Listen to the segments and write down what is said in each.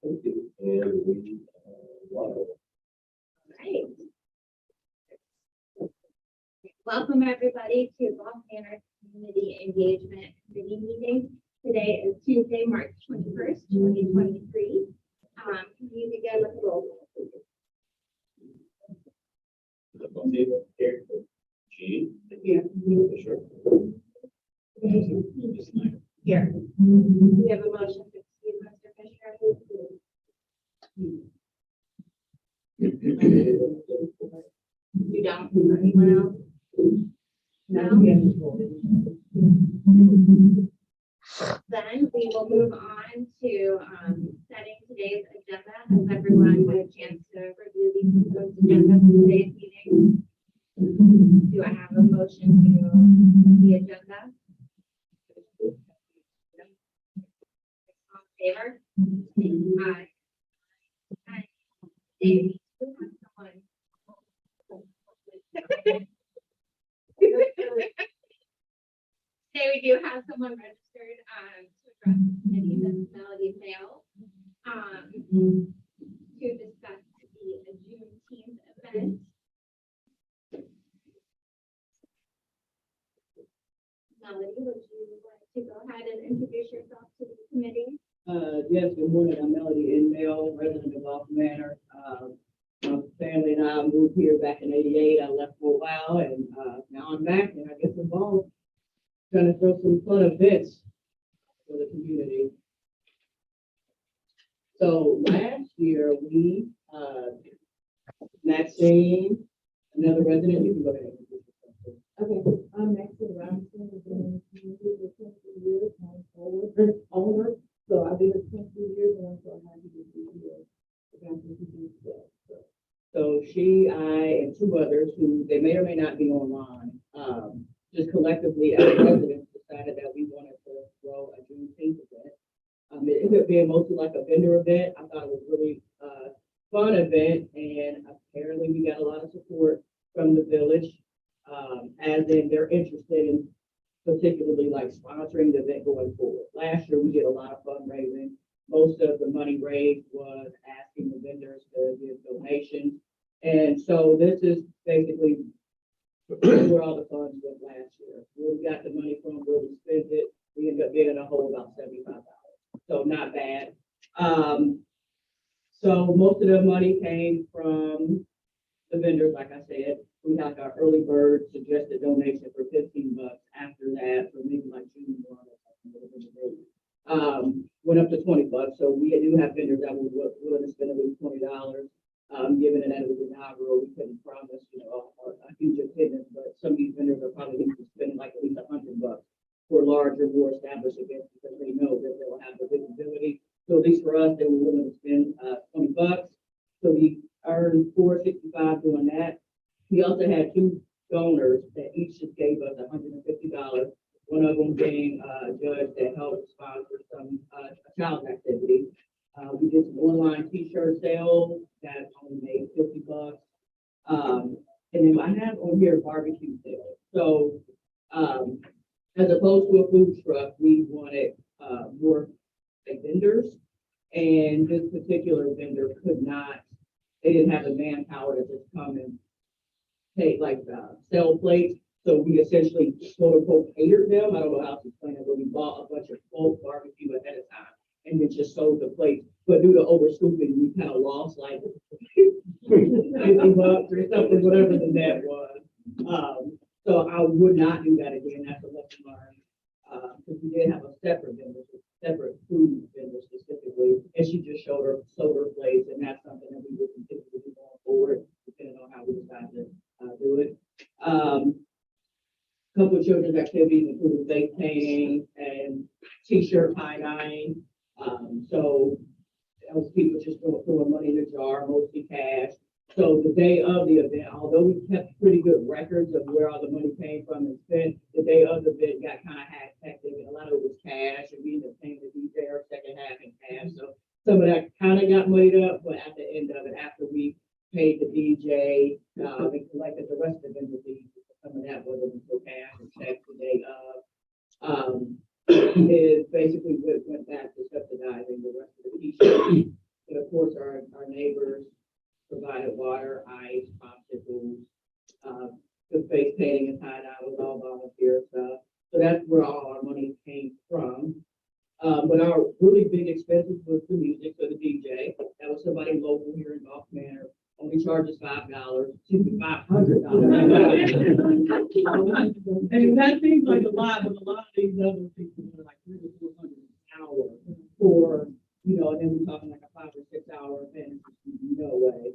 Thank you. And we, water. Right. Welcome everybody to Ball Manor Community Engagement Committee meeting. Today is Tuesday, March 21st, 2023. Can you begin with the roll call, please? Here. Jean. Here. Fisher. Here. We have a motion to excuse Mr. Fisher. You don't? Anyone else? No? Then we will move on to setting today's agenda. Has everyone had a chance to review the proposed agenda for today's meeting? Do I have a motion to set the agenda? All in favor? Aye. Aye. Dave, you have someone. Today we do have someone registered to address the committee, that's Melody Mail, to discuss the Juneteenth event. Melody, would you like to go ahead and introduce yourself to the committee? Yes, good morning. I'm Melody Inmail, resident of Ball Manor. My family and I moved here back in '88. I left for a while and now I'm back and I get involved. Trying to throw some fun events for the community. So last year we, Maxine, another resident, you can go ahead and introduce yourself. Okay, I'm Maxine Robinson. I've been in the community for 20 years. I'm an owner, so I've been here 20 years, and I'm so happy to be here. So she, I, and two others who they may or may not be online, just collectively as residents decided that we wanted to throw a Juneteenth event. It ended up being mostly like a vendor event. I thought it was really fun event, and apparently we got a lot of support from the village, as in they're interested in particularly like sponsoring the event going forward. Last year we did a lot of fundraising. Most of the money raised was asking the vendors to give donations. And so this is basically where all the funds went last year. Where we got the money from, where we spent it, we ended up getting a whole about $75. So not bad. So most of the money came from the vendors, like I said. We had our early bird suggested donation for $15. After that, for maybe like June 1 or something, went up to $20. So we do have vendors that were willing to spend at least $20. Given that it was inaugural, we couldn't promise, a huge attendance, but some of these vendors are probably going to spend like at least $100 for larger, more established events because they know that they'll have the visibility. So at least for us, they were willing to spend $20. So we earned $465 doing that. We also had two donors that each just gave us $150. One of them being a judge that helped sponsor some a child's activity. We did some online T-shirt sales that only made $50. And then I have on here barbecue sales. So as opposed to a food truck, we wanted more like vendors. And this particular vendor could not, they didn't have the manpower to just come and take like sell plates. So we essentially quote unquote catered them. I don't know how to explain it, but we bought a bunch of bulk barbecue ahead of time and then just sold the plates. But due to overscooping, we kind of lost like $50 or something, whatever the net was. So I would not do that again. That's a lesson learned. Because we did have a separate vendor, separate food vendor specifically, and she just sold her plates, and that's something that we would continue to do going forward, depending on how we decide to do it. Couple of children's activities including face painting and T-shirt tie-dyeing. So that was people just throwing money in the jar, mostly cash. So the day of the event, although we kept pretty good records of where all the money came from and spent, the day of the event got kind of hectic, and a lot of it was cash, and we ended up paying the DJ our second half in cash. So some of that kind of got muddied up, but at the end of it, after we paid the DJ, we collected the rest of the vendor fees. Some of that was until cash and checks the day of. Is basically what went back to subsidizing the rest of the T-shirts of course, our neighbors provided water, ice, popsicles, the face painting and tie-dye was all volunteer stuff. So that's where all our money came from. But our really big expenses was the music, so the DJ. That was somebody local here in Gulf Manor, only charges $5, excuse me, $500. And that seems like a lot, but a lot of these other people are like 300 to 400 an hour for, and then we're talking like a 5 or 6 hour event, no way.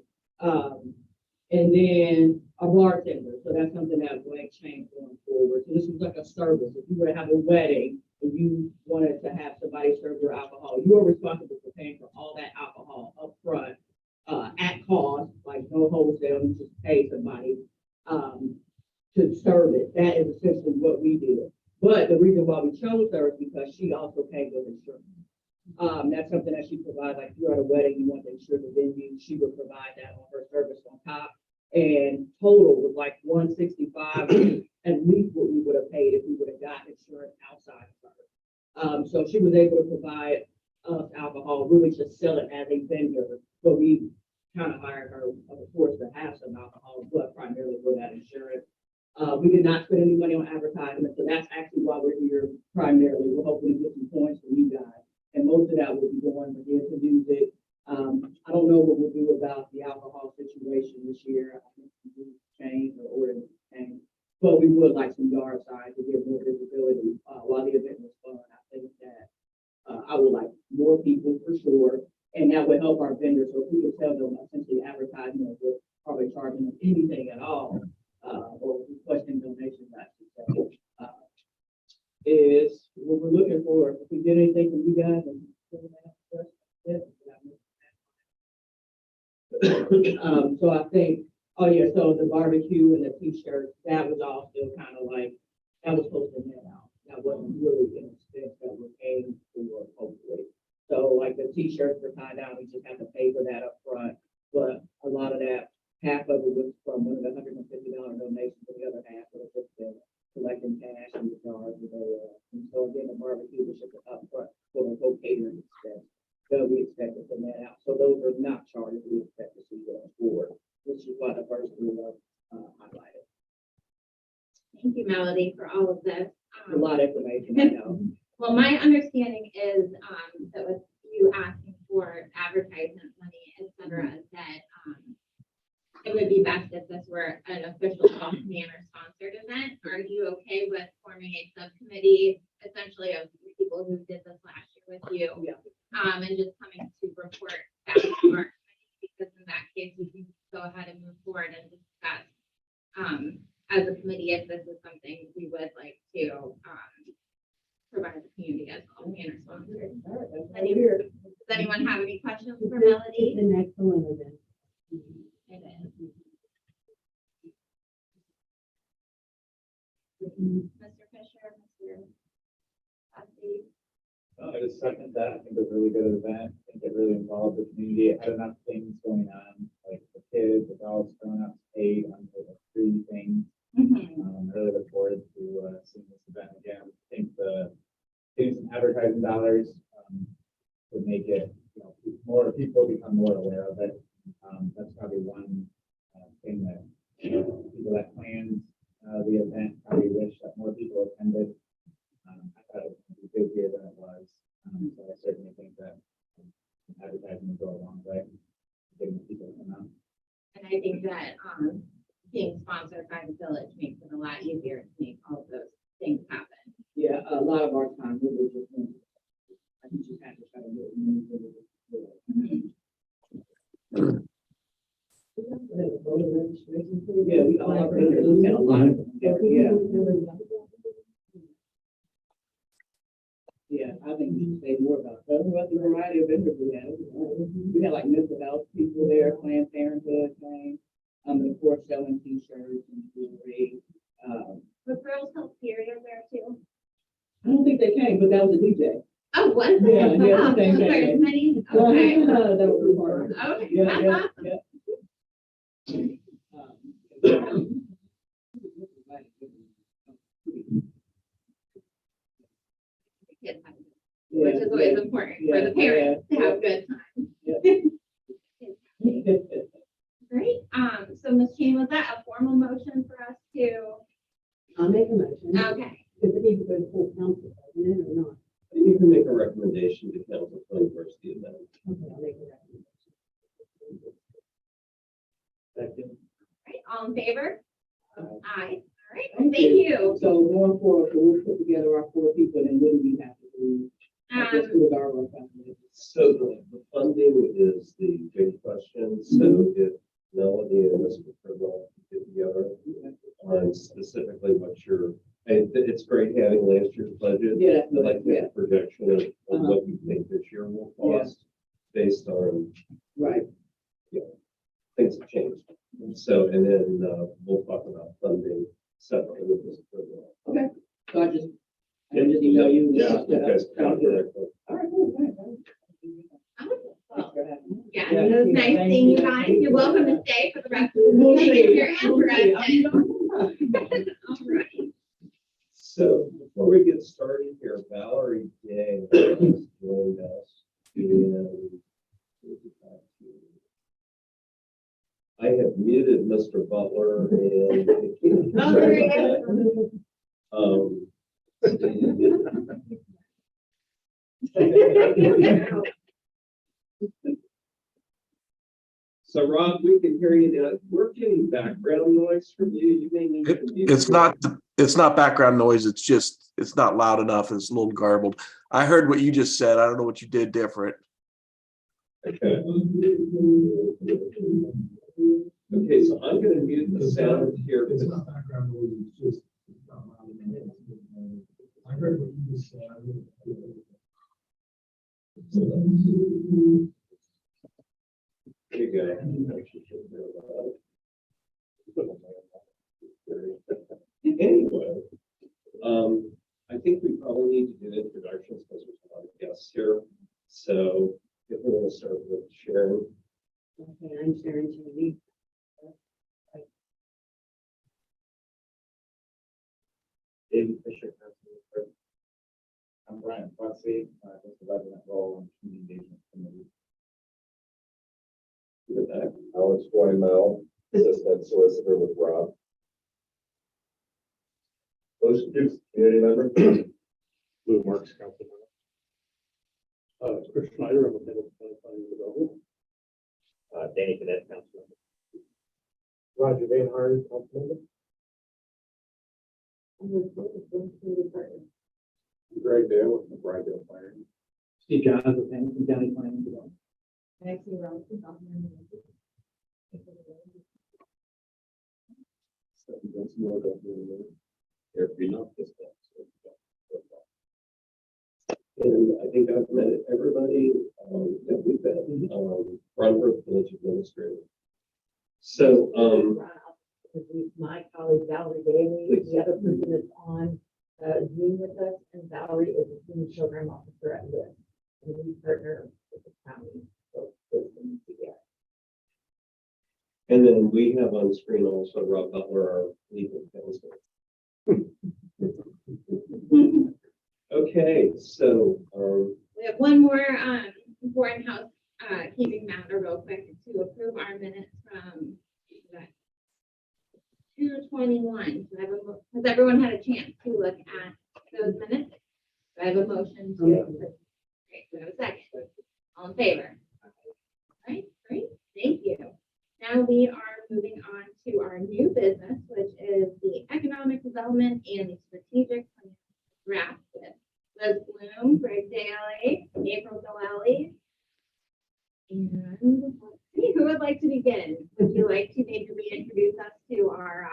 And then a bartender, so that's something that will change going forward. So this was like a service. If you were to have a wedding and you wanted to have somebody serve your alcohol, you are responsible for paying for all that alcohol up front, at cost, like no wholesale, you just pay somebody, to serve it. That is essentially what we did. But the reason why we chose her is because she also paid with insurance. That's something that she provides, like if you're at a wedding, you want to insure the venue, she would provide that on her service on top. And total was like $165, at least what we would have paid if we would have got insurance outside of her. So she was able to provide us alcohol, really just sell it as a vendor, but we kind of hired her, of course, to have some alcohol, but primarily for that insurance. We did not spend any money on advertisement, so that's actually why we're here primarily. We're hoping to get some points from you guys. And most of that will be going again to music. I don't know what we'll do about the alcohol situation this year. I think we will change or order change, but we would like some yard signs to give more visibility. While the event was fun, I think that I would like more people for sure, and that would help our vendors. So if we could tell them essentially advertising or we're probably charging them anything at all, or requesting donations, I should say, is what we're looking for. If we get anything from you guys, and so I think, oh yeah, so the barbecue and the t-shirts, that was all still kind of like, that was supposed to net out. That wasn't really an expense that we're paying for, hopefully. So like the t-shirts were tied down, we just had to pay for that up front. But a lot of that, half of it was from one of the $150 donations, and the other half was just collecting cash in the jars. And so again, the barbecue was just up front for the whole catering expense. So we expect it to net out. So those are not charges we expect to see going forward, which is why the first three are highlighted. Thank you, Melody, for all of this. A lot of information, I know. Well, my understanding is, that with you asking for advertisement money, et cetera, that, it would be best if this were an official Gulf Manor sponsored event. Are you okay with forming a subcommittee, essentially of people who did this last year with you? Yeah. And just coming to report back to our committee, because in that case, we can go ahead and move forward and discuss, as a committee, if this is something we would like to, provide the community as Gulf Manor sponsored. Does anyone have any questions for Melody? It's an excellent event. It is. Mr. Fisher, Mr. Busby? I just second that. I think it was a really good event. I think it really involved the community. It had enough things going on, like the kids, adults, grown-ups paid on the free things. I really look forward to seeing this event again. I think getting some advertising dollars would make it, more people become more aware of it. That's probably one thing that people that planned the event probably wish that more people attended. I thought it would be busier than it was. So I certainly think that advertising will go a long way, getting people to come out. And I think that, being sponsored by the village makes it a lot easier to make all of those things happen. Yeah, a lot of our time, we were just, I think just had to try to do it. Yeah, we all have, we had a lot of them. Yeah. Yeah, I think we should say more about that. About the variety of vendors we had. We had like mental health people there, Planned Parenthood thing. And of course, selling t-shirts and jewelry. Was Girls Help Syria there too? I don't think they came, but that was a DJ. Oh, was it? Yeah, yeah, Oh, same so thing. there's many, okay. That was part. Okay. Yeah, yeah, yeah. Kids have- Which is always important for the parents to have good time. Yeah. So Ms. Cheney, was that a formal motion for us to, I'll make a motion. okay, Because it needs to go to full council, doesn't it, or not? You can make a recommendation to council for the first the event. Okay, I'll make a recommendation. Second. right, all in favor? Aye, all right, Thank thank you. So going forward, so we'll put together our 4 people and what do we have to do? Just Um, with our family. So the funding is the big question. So if Melody and Mr. Pridwell get together on specifically what your, and it's great having last year's budget. Yeah, I'd like to yeah, have a projection of what you think this year will cost based on right. things have changed. So, and then we'll talk about funding separately with Mr. Pridwell. Okay, so I just email you. Yeah, you guys count directly. All right, cool. Thanks well, for having me. yeah, it was nice seeing you guys. You're welcome to stay for the rest of the meeting if you're interested. All right. So before we get started here, Valerie Day has joined us. I have muted Mr. Butler and. Oh, there you Um, So Rob, we can hear you now. We're getting background noise from you. You may need to. mute It's your- not background noise. It's just, it's not loud enough. It's a little garbled. I heard what you just said. I don't know what you did different. Okay. Okay, so I'm gonna mute the sound here. It's not background noise, it's just. It's not loud. I heard what you just said. There you go. Anyway, I think we probably need to do introductions because there's a lot of guests here. So if we're gonna start with Sharon. Okay, I'm Sharon Cheney. David Fisher. I'm Brian Bussey, just the resident role on community engagement committee. With that, Alex Floymel, Assistant Solicitor with Rob. Ocean Dukes Community Member. Blue Marks Council Member. Chris Schneider, I'm a head of planning development. Danny Cadet, Council Member. Roger Van Harden, Council Member. Greg Dale with the Brightdale Planning. Steve Johns with Hamilton County Planning Development. and I think I've met everybody, that we've been, Brunbrook Village Administrator. So, My colleague Valerie Daly, the other person that's on Zoom with us, and Valerie is a senior program officer at LIS. And we partner with the county, so systems together. and then we have on screen also Rob Butler, our legal counsel. Okay, so, We have one more, important house, keeping matter real quick to approve our minutes from 2/21. Has everyone had a chance to look at those minutes? Do I have a motion to? Great, do I have a second? All in favor? All right, great, thank you. Now we are moving on to our new business, which is the economic development and the strategic plan draft with Liz Bloom, Greg Daly, April Delelli. And let's see, who would like to begin? Would you like to maybe reintroduce us to our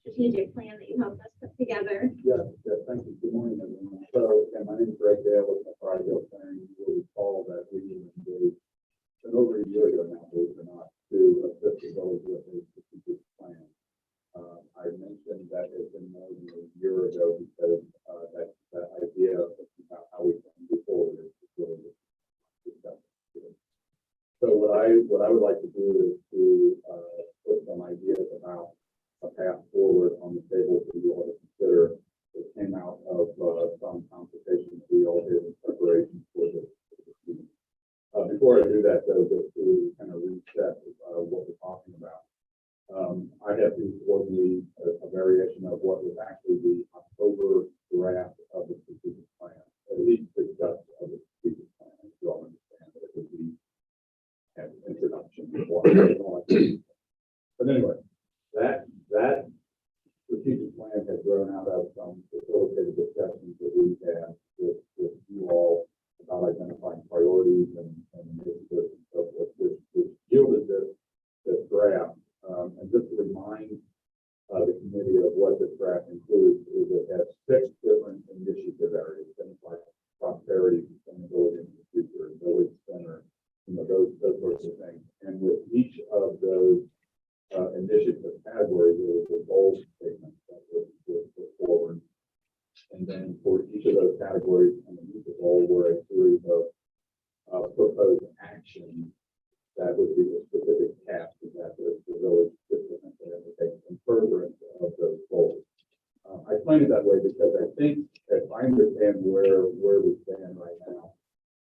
strategic plan that you helped us put together? Yeah, thank you. Good morning, everyone. So, my name is Greg Dale with the Brightdale Planning. You'll recall that we engaged over a year ago now, believe it or not, to assist the village with a strategic plan. I mentioned that it's been more than a year ago because that idea of about how we can move forward is really discussed. So what I would like to do is to put some ideas about a path forward on the table for you all to consider. It came out of some consultations we all did in preparation for this meeting. Before I do that, though, just to kind of reset what we're talking about. I have before me a variation of what was actually the October draft of the strategic plan, at least the guts of the strategic plan. As you all understand that it would be an introduction before. But anyway, that strategic plan has grown out of some facilitated discussions that we've had with you all about identifying priorities and initiatives and so forth, which yielded this draft. And just to remind the committee of what this draft includes, is it has 6 different initiative areas, things like prosperity, sustainability in the future, village center, those sorts of things. And with each of those initiative categories, there was a goal statement that was put forward. And then for each of those categories, underneath the goal were a series of proposed actions that would be the specific tasks that the village could take in furtherance of those goals. I explain it that way because I think, if I understand where we stand right now,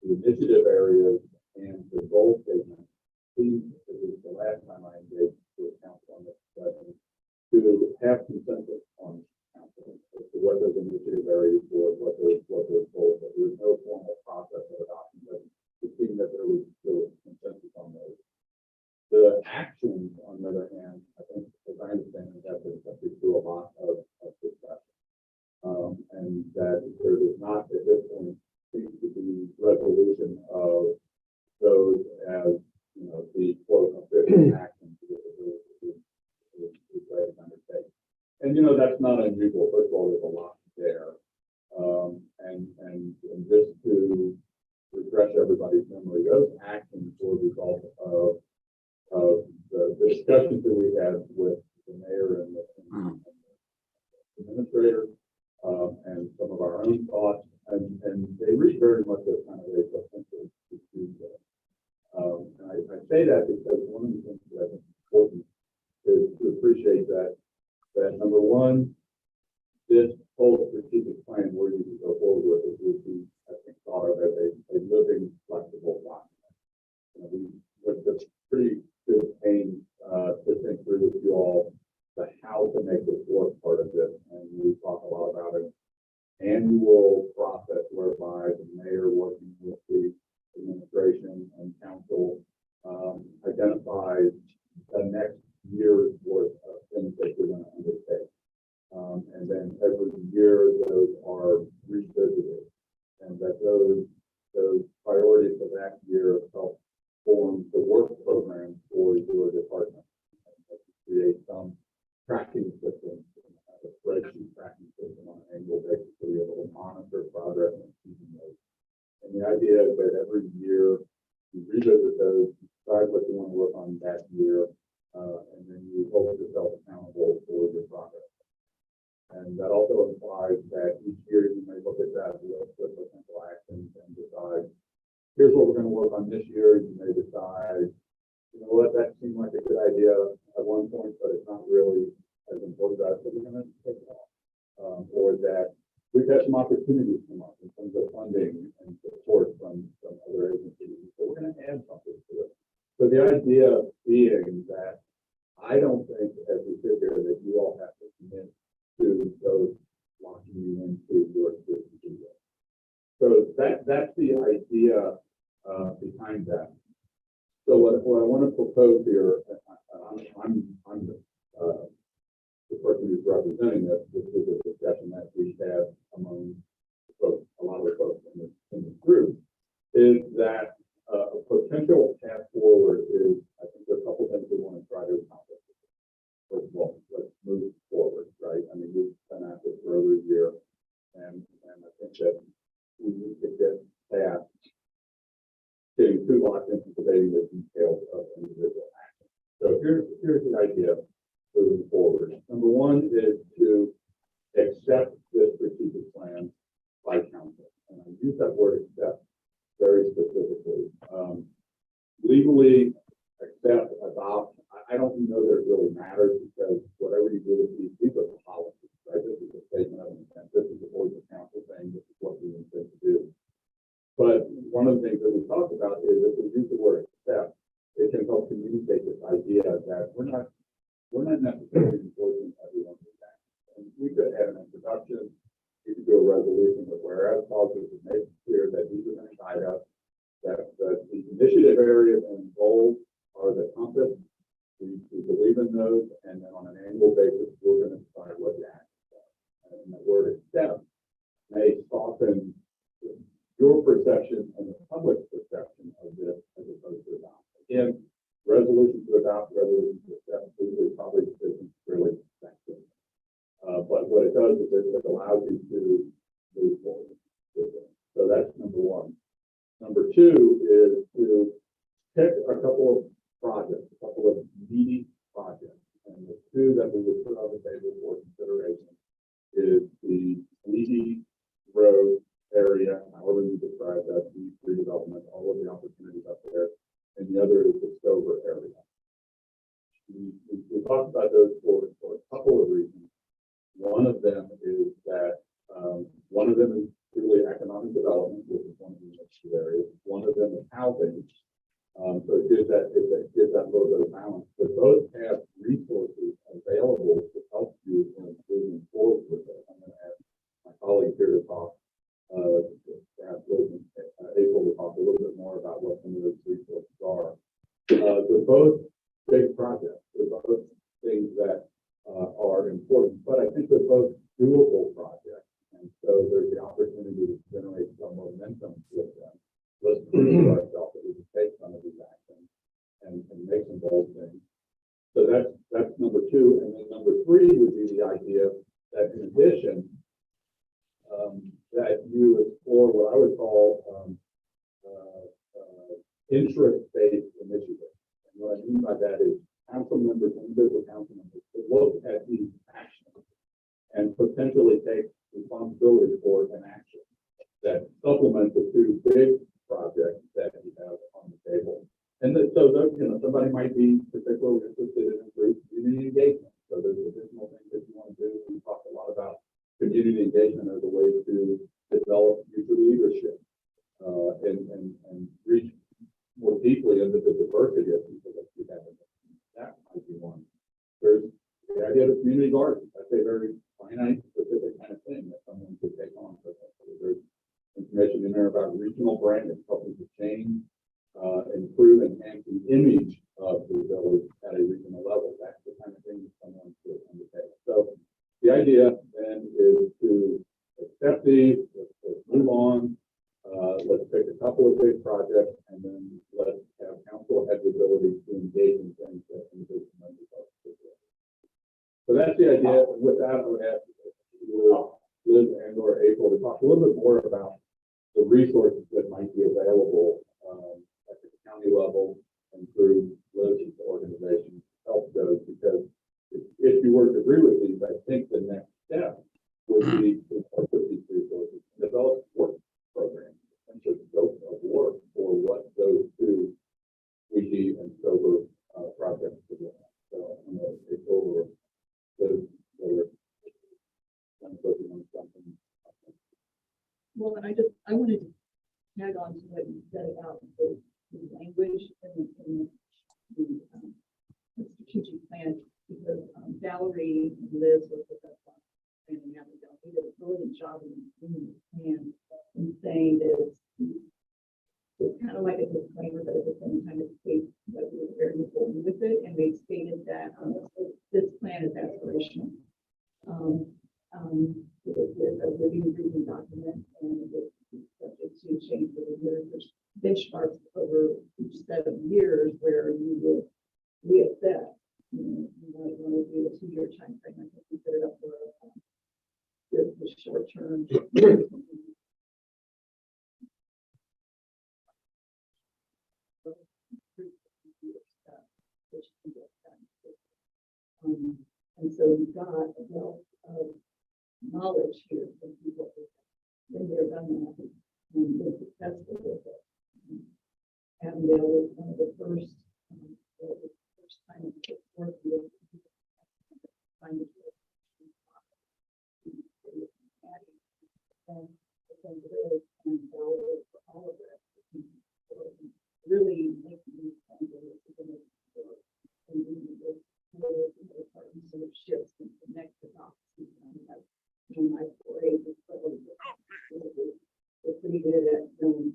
the initiative areas and the goal statement seems, at least the last time I engaged with council on this discussion, to have consensus on council as to what those initiative areas were, what those goals. But there was no formal process of adoption, but it seemed that there was consensus on those. The actions, on the other hand, I think, as I understand it, have been subject to a lot of discussion. And that there does not, at this point, seem to be resolution of those as, the quote official actions that the village is ready to undertake. And, that's not unusual. First of all, there's a lot there. And just to refresh everybody's memory, those actions were a result of the discussions that we had with the mayor and the administrator, and some of our own thoughts, and they read very much as kind of a potential to do that. And I say that because one of the things that I think is important is to appreciate that number one, this whole strategic plan we're going to go forward with it would be, I think, thought of as a living, flexible document. We went to pretty good pains to think through with you all the how to make this work part of this, and we talk a lot about an annual process whereby the mayor, working with the administration and council, identifies the next year's worth of things that we're going to undertake. And then every year those are revisited, and that those priorities for that year help form the work program for your department. And create some tracking system, a spreadsheet tracking system on an annual basis to be able to monitor progress and keeping those. And the idea is that every year you revisit those, decide what you want to work on that year, and then you hold yourself accountable for your progress. And that also implies that each year you may look at that list of potential actions and decide, here's what we're going to work on this year. You may decide, what, that seemed like a good idea at one point, but it's not really as important to us, so we're going to take it off. Or that we've had some opportunities come up in terms of funding and support from other agencies, so we're going to add something to it. So the idea being that I don't think, as we sit here, that you all have to commit to those locking you into your strategy. So that's the idea behind that. So what I want to propose here, I'm the person who's representing this. This is a discussion that we have among folks, a lot of the folks in this group, is that a potential path forward is, I think there are a couple things we want to try to accomplish. First of all, let's move forward, right? I mean, we've been at this for over a year, and I think that we need to get past getting too locked into debating the details of individual action. So here's the idea moving forward. Number one is to accept this strategic plan by council. And I use that word accept very specifically. Legally, accept, adopt, I don't know that it really matters, because whatever you do with these are policies, right? This is a statement of intent. This is the voice of council saying this is what we intend to do. But one of the things that we talked about is if we use the word accept, it can help communicate this idea that we're not we're not necessarily enforcing everyone's act. And we could have an introduction, you could do a resolution with whereas clauses to make it clear that these are going to guide us, that the initiative areas and goals are the compass. We believe in those, and then on an annual basis, we're going to decide what the actions are. And the word accept may soften your perception and the public's perception of this as opposed to adopt. Again, resolution to adopt, resolution to accept, these are probably isn't really effective. But what it does is it allows you to move forward with it. So that's number one. Number two is to pick a couple of projects, a couple of meaty projects. And the two that we would put on the table for consideration is the Leedy Road area, however you describe that, the redevelopment, all of the opportunities up there. And the other is the Stover area. We talked about those for a couple of reasons. One of them is that one of them is truly economic development, which is one of the two areas. One of them is housing. So it gives that little bit of balance. But both have resources available to help you in moving forward with it. I'm going to ask my colleague here to talk, perhaps April will talk a little bit more about what some of those resources are. They're both big projects. They're both things that are important, but I think they're both doable projects. And so there's the opportunity to generate some momentum with them. Let's prove to ourselves that we can take some of these actions and make some bold things. So that's number two. And then number three would be the idea that in addition, that you explore what I would call interest-based initiatives. And what I mean by that is council members, individual council members, to look at these actions and potentially take responsibility for an action that supplements the two big projects that you have on the table. And so those, somebody might be particularly interested in improved community engagement. So there's additional things that you want to do. We talked a lot about community engagement as a way to develop future leadership and reach more deeply into the diversity of people that you have. That might be one. There's the idea of a community garden. That's a very finite, specific kind of thing that someone could take on. So there's information in there about regional branding, helping to change, improve, enhance the image of the village at a regional level. That's the kind of thing that someone could undertake. So the idea then is to accept these, let's move on, let's pick a couple of big projects, and then let's have council have the ability to engage in things that individual members are particular. So that's the idea. And with that, I would ask Liz and or April to talk a little bit more about the resources that might be available at the county level and through Liz's organization to help those. Because if you were to agree with these, I think the next step would be to work with these resources and develop work programs, essentially scope of work for what those two Ouija and Stover projects could look like. So I'm going to take over Liz or something. Well, and I wanted to tag on to what you said about the language and the strategic plan, because Valerie and Liz was with us on planning out. They did a brilliant job in the plan and saying that it's kind of like a disclaimer, but at the same time it states that we're very important with it, and they stated that this plan is aspirational. It's a living, breathing document, and it's subject to change over the years. There's benchmarks over each set of years where you will reassess. You might want to do a 2-year time frame. I think we put it up for the short term. And so we've got a wealth of knowledge here from people who've been there, done that, and been successful with it. Avondale was one of the first time it took work with trying to do it. And Liz and Valerie for all of it, really making these things and did it, and then my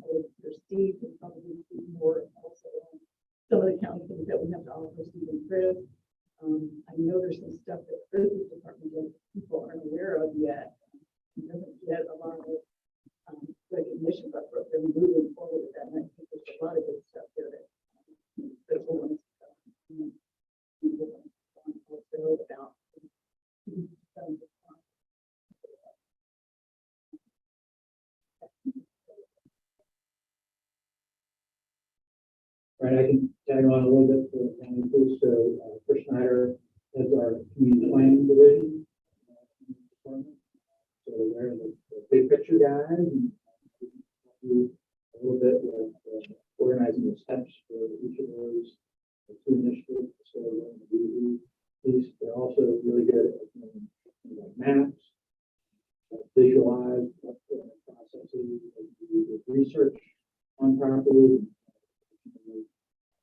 colleague here, Steve, can probably see more also on some of the county things that we have to offer Steve and Chris. I know there's some stuff that Chris's department does that people aren't aware of yet. He doesn't get a lot of recognition, but they're moving forward with that. And I think there's a lot of good stuff there that critical ones. People also about. Right, I can tag on a little bit for the county too. So, Chris Schneider is our community planning division. Department. So they're the big picture guys and do a little bit with organizing the steps for each of those two initiatives. So they're also really good at like maps, visualize what the processes, do research on property.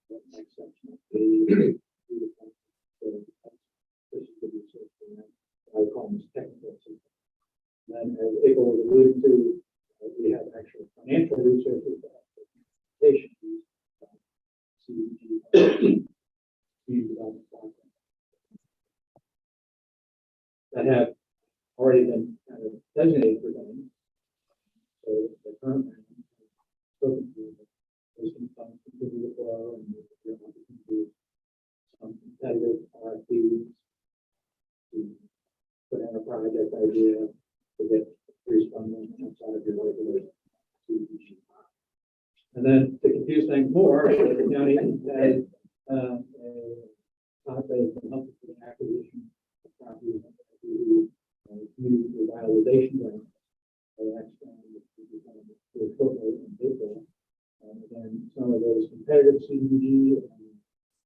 What next steps might be. So this is the research for that. I would call them technical assistance. And then, as April was alluding to, we have actual financial resources that that have already been kind of designated for them. So the current spoken to, there's some funds continue to flow and there are opportunities, some competitive RFPs to put in a project idea to get increased funding outside of your regular CDBG. And then to confuse things more, the county has a thought that has been helpful for the acquisition of property through community revitalization grants. That's in April. And then some of those competitive CDBG and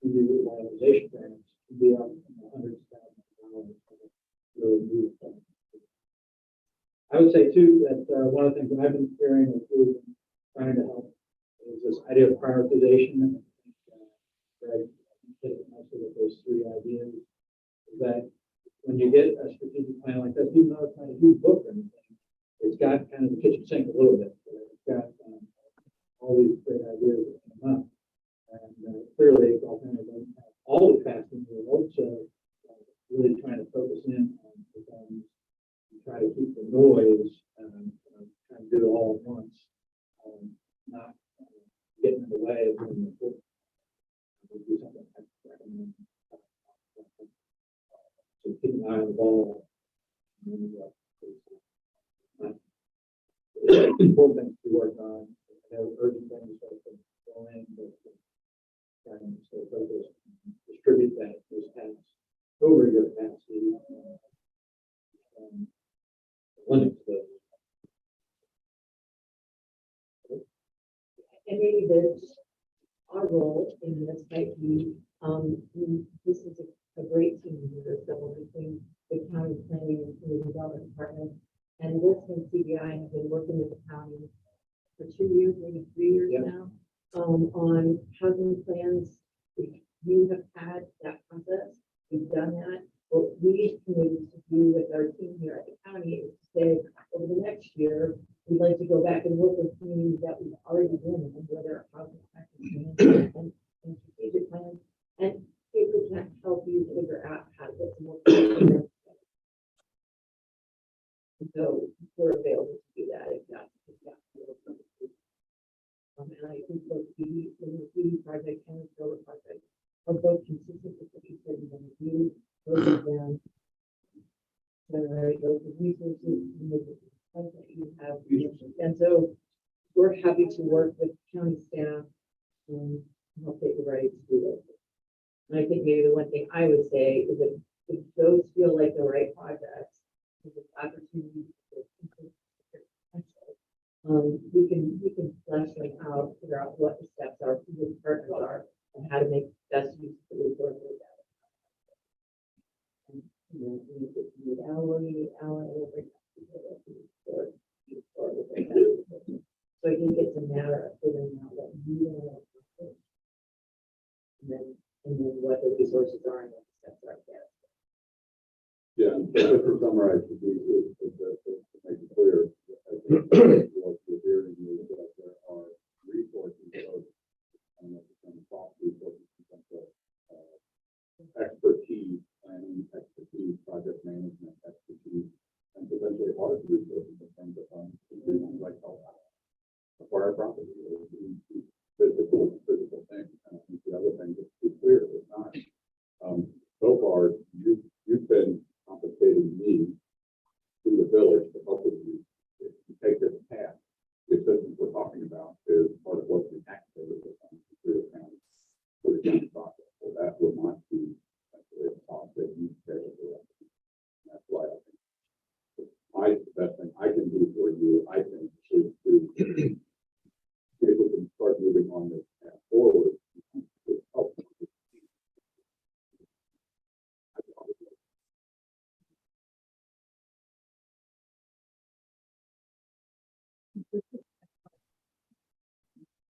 community revitalization grants can be up in the hundreds of thousands of dollars. Really move things. I would say too that one of the things that I've been hearing is really trying to help is this idea of prioritization. And Greg hit it nicely with those three ideas. Is that when you get a strategic plan like this, even though it's not a huge book or anything, it's got kind of the kitchen sink a little bit. It's got all these great ideas that come up. And clearly, Golfana doesn't have all the fast in the world, so really trying to focus in on the things and try to keep the noise and trying to do it all at once, not getting in the way of doing the work. Do something I recommend. So keep an eye on the ball. It's important things to work on. I know urgent things that can go in, but trying to stay focused, distribute that those tasks over your capacity. Limit those. And maybe this, our role in this might be, this is a great team here, so between the county planning and community development department, and this and CBI have been working with the county for 2 years, maybe 3 years now, on housing plans. You have had that process, we've done that. What we committed to do with our team here at the county is to say, over the next year, we'd like to go back and work with communities that we've already been in, whether housing plans and strategic plans, and see if we can help you figure out how to get some more. So we're available to do that if that's. And I think both the PD project and the solar project are both consistent with what you said you're going to do. Both of them generate those resources and the plans that you have. And so we're happy to work with county staff and help take the right to do it. And I think maybe the one thing I would say is that if those feel like the right projects, if it's opportunity we can flesh them out, figure out what the steps are, who the partners are, and how to make best use of the resources. And, Alan will bring so I think it's a matter of figuring out what you want to and then what the resources are and what the steps right there. Yeah, and just to summarize, to make it clear, I think what we're hearing is that there are resources, both, I don't know if it's on the soft resources, in terms of, expertise, planning expertise, project management expertise, and potentially audit resources in terms of, things like acquire property, or do physical things. And I think the other thing, just to be clear, is not, so far, you've been compensating me through the village to help with you. If you take this path, the assistance we're talking about is part of what the taxpayers are on through the county, for the county process. So that would not be actually a cost that you pay directly. That's why I think the best thing I can do for you, I think, is to see if we can start moving on this path forward. To help.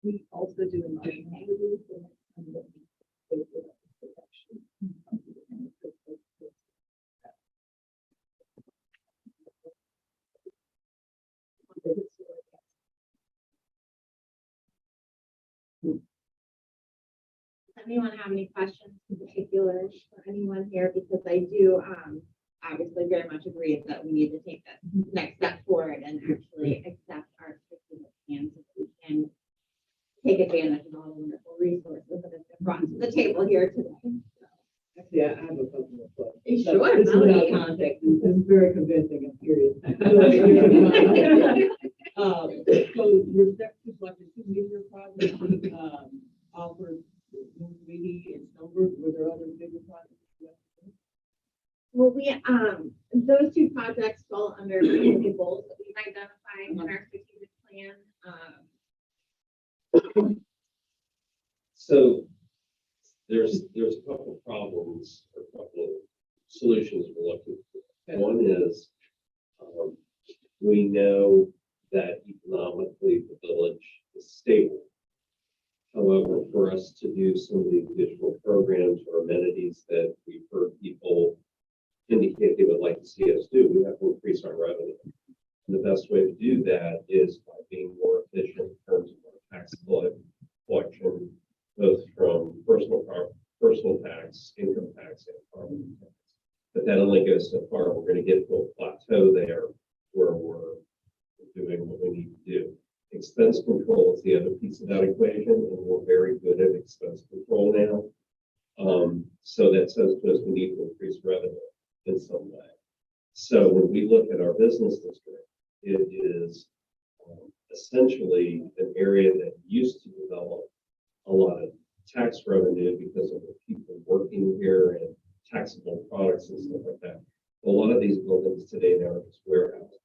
We also do environmental reviews and what we say for the protection. Does anyone have any questions in particular for anyone here? Because I do, obviously very much agree that we need to take that next step forward and actually accept our strategic plan so that we can take advantage of all the wonderful resources that have been brought to the table here today. Actually, I have a couple of questions. Sure, This is without Melanie. context, and it's very convincing and curious. So your sections, like the two major projects, offered North Meady and Snowbird, were there other bigger projects? Well, those two projects fall under the goals that we've identified in our strategic plan. So there's a couple of problems, or a couple of solutions we're looking for. One is, we know that economically the village is stable. However, for us to do some of the additional programs or amenities that we've heard people indicate they would like to see us do, we have to increase our revenue. And the best way to do that is by being more efficient in terms of our tax collection, both from personal tax, income tax, and property tax. But that only goes so far. We're going to get to a plateau there where we're doing what we need to do. Expense control is the other piece of that equation, and we're very good at expense control now. So that says to us we need to increase revenue in some way. So when we look at our business district, it is essentially an area that used to develop a lot of tax revenue because of the people working here and taxable products and stuff like that. A lot of these buildings today now are just warehouses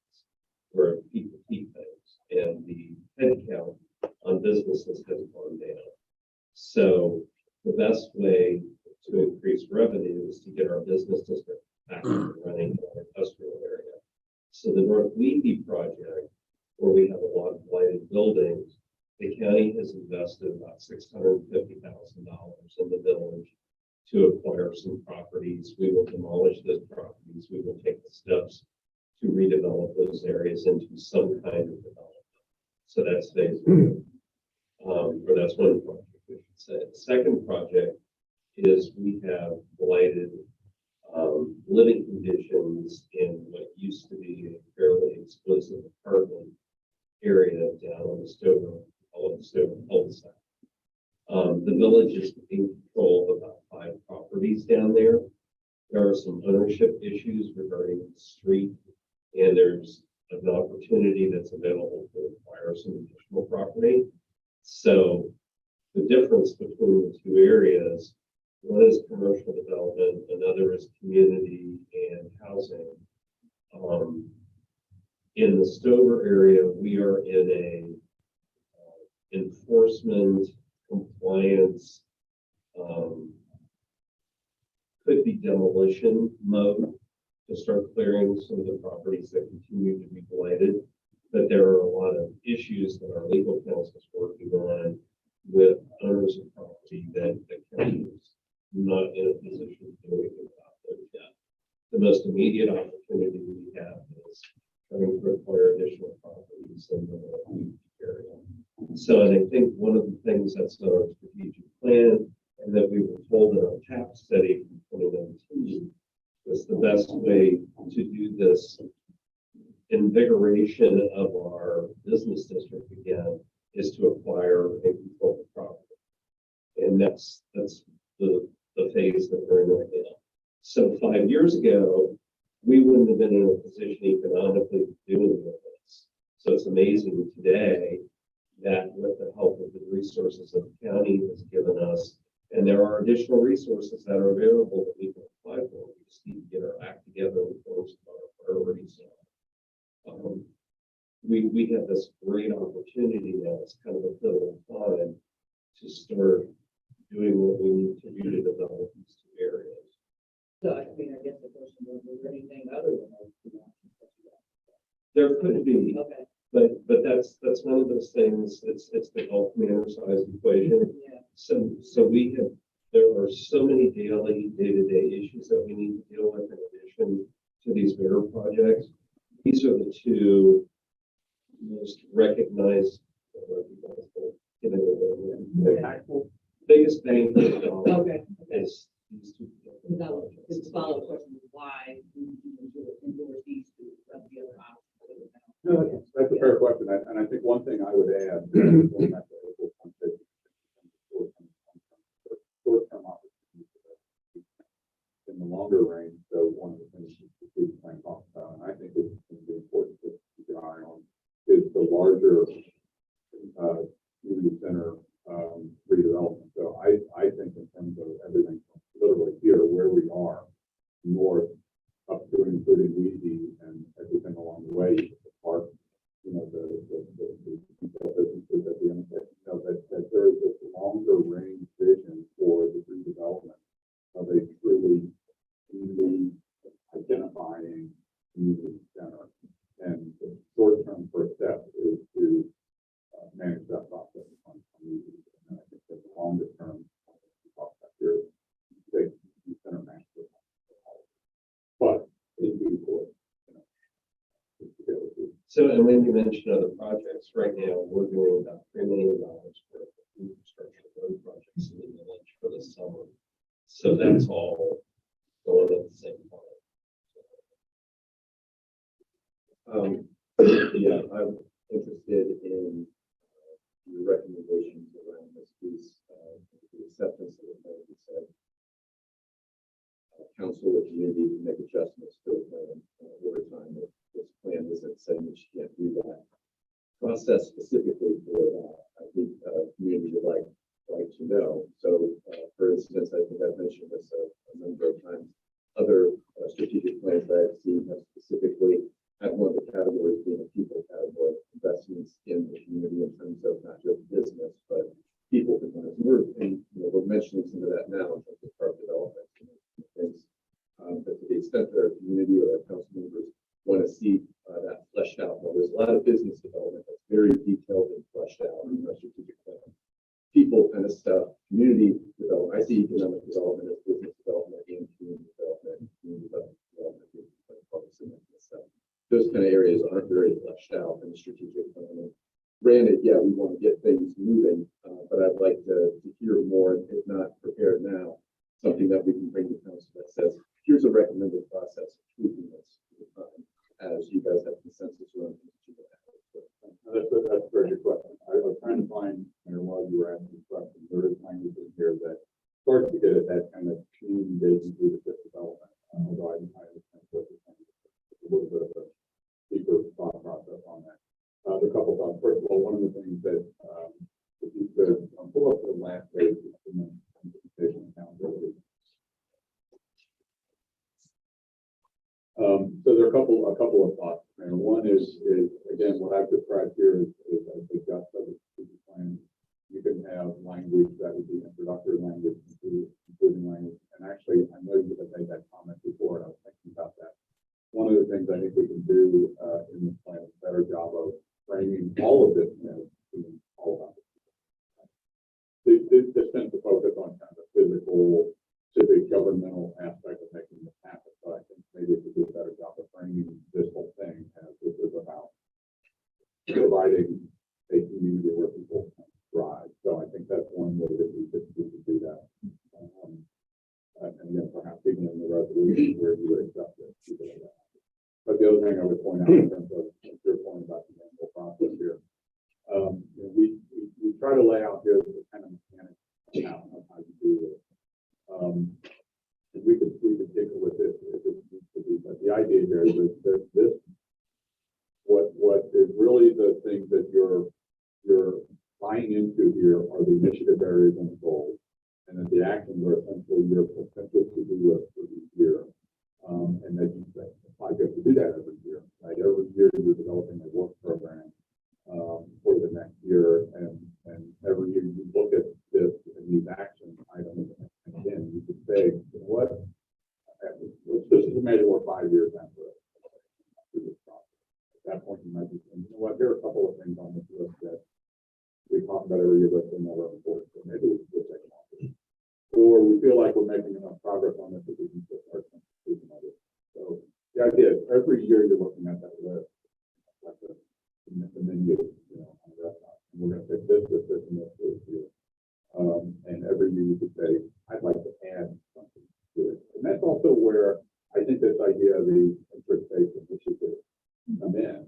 where people keep things, and the headcount on businesses has gone down. So the best way to increase revenue is to get our business district back up and running in our industrial area. So the North Levy project, where we have a lot of blighted buildings, the county has invested about $650,000 in the village to acquire some properties. We will demolish those properties. We will take the steps to redevelop those areas into some kind of development. So that's phase one. Or that's one project, we should say. The second project is we have blighted living conditions in what used to be a fairly exclusive apartment area down on the Stover cul-de-sac. The village is in control of about 5 properties down there. There are some ownership issues regarding the street, and there's an opportunity that's available to acquire some additional property. So the difference between the two areas, one is commercial development, another is community and housing. In the Stover area, we are in a enforcement compliance, could be demolition mode to start clearing some of the properties that continue to be blighted. But there are a lot of issues that our legal counsel is working on with owners of property that the county is not in a position to do anything most immediate opportunity we have is trying to acquire additional properties in the area. So, and I think one of the things that's in our strategic plan and that we were told in our TAP study from 2019 was the best way to do this invigoration of our business district again is to acquire and control the property. And that's the phase that we're in right now. So 5 years ago, we wouldn't have been in a position economically to do any of this. So it's amazing today that with the help of the resources that the county has given us, and there are additional resources that are available that we can apply for. We just need to get our act together with those priorities. We have this great opportunity now. It's kind of a pivotal time to start doing what we need to do to develop these two areas. So, I mean, I guess the question was, is there anything other than those two options that you got? There could be, Okay, but that's one of those things. It's the Gulf Manor size equation. yeah, So there are so many day-to-day issues that we need to deal with in addition to these bigger projects. These are the two most recognized, biggest bang for the dollar okay. is these two. No, just the follow-up question is why do you endorse these two of the other options? No, that's a fair question, and I think one thing I would add, going back to April conversation, short-term opportunities in the longer range. So one of the things the strategic plan talks about, and I think it's going to be important to keep an eye on, is the larger community center redevelopment. So I think in terms of everything from literally here where we are, north up to and including Weezy and everything along the way, the park, you know, the retail businesses at the intersection, you know, that there is this longer range vision for the redevelopment of a truly community identifying community center. And the short-term first step is to manage that process on Weezy. And I think that the longer term, we talk about here, big center master. But in due course, you know, it's to be able to. So, and when you mention other projects, right now, we're doing about $3 million for infrastructure road projects in the village for the summer. So that's all going at the same time. Yeah, I'm interested in your recommendations around this piece, the acceptance of the plan. You said council or community can make adjustments to the plan over time. If this plan isn't saying that you can't do that. Process specifically for that, I think community would like to know. So, for instance, I think I've mentioned this a number of times. Other strategic plans that I've seen have specifically had one of the categories being a people category, investments in the community in terms of not just business, but people components. We're mentioning some of that now in terms of park development and things. But to the extent that our community or our council members want to see that fleshed out, well, there's a lot of business development that's very detailed and fleshed out in our strategic plan. People kind of stuff, community development. I see economic development as business development and community development, stuff. Those kind of areas aren't very fleshed out in the strategic plan. Granted, yeah, we want to get things moving, but I'd like to hear more, if not prepared now, something that we can bring to council that says, here's a recommended process of tweaking this over time, as you guys have consensus around things that you have. That's a very good question. I was trying to find, while you were asking this question, there is language in here that starts to get at that kind of community-based leadership development. Although I understand what you're saying, it's a little bit of a deeper thought process on that. A couple thoughts. First of all, one of the things that if you could pull up the last page of the presentation accountability. So there are a couple of thoughts. And one is again what I've described here is I think that's the strategic plan. You can have language that would be introductory language, including language. And actually, I know you have made that comment before, and I was thinking about that. One of the things I think we can do in this plan is a better job of framing all of this as being all about this tends to focus on kind of the physical, civic, governmental aspect of making this happen. But I think maybe if situation where you would accept it. But the other thing I would point out in terms of your point about the manual process here, we try to lay out here the kind of mechanics of how you do it. And we could tinker with it if it needs to be, but the idea here is that this, what is really the thing that you're buying into here are the initiative areas and the goals, and that the actions are essentially your potential to-do list for each year. And that you get to do that every year, right? Every year you're developing a work program for the next year, and every year you look at this and these action items, and again, you could say, you know what, this is a measure we're 5 years into it. At that point, you might be saying, you know what, there are a couple of things on this list that we talk about every year, but they're never important, so maybe we'll take them off. Or we feel like we're making enough progress on this that we can just start concluding on it. So the idea is every year you're looking at that list, like the menu, on the restaurant, and we're going to say this, and this year. And every year you could say, I'd like to add something to it. And that's also where I think this idea of the interest-based initiative come in.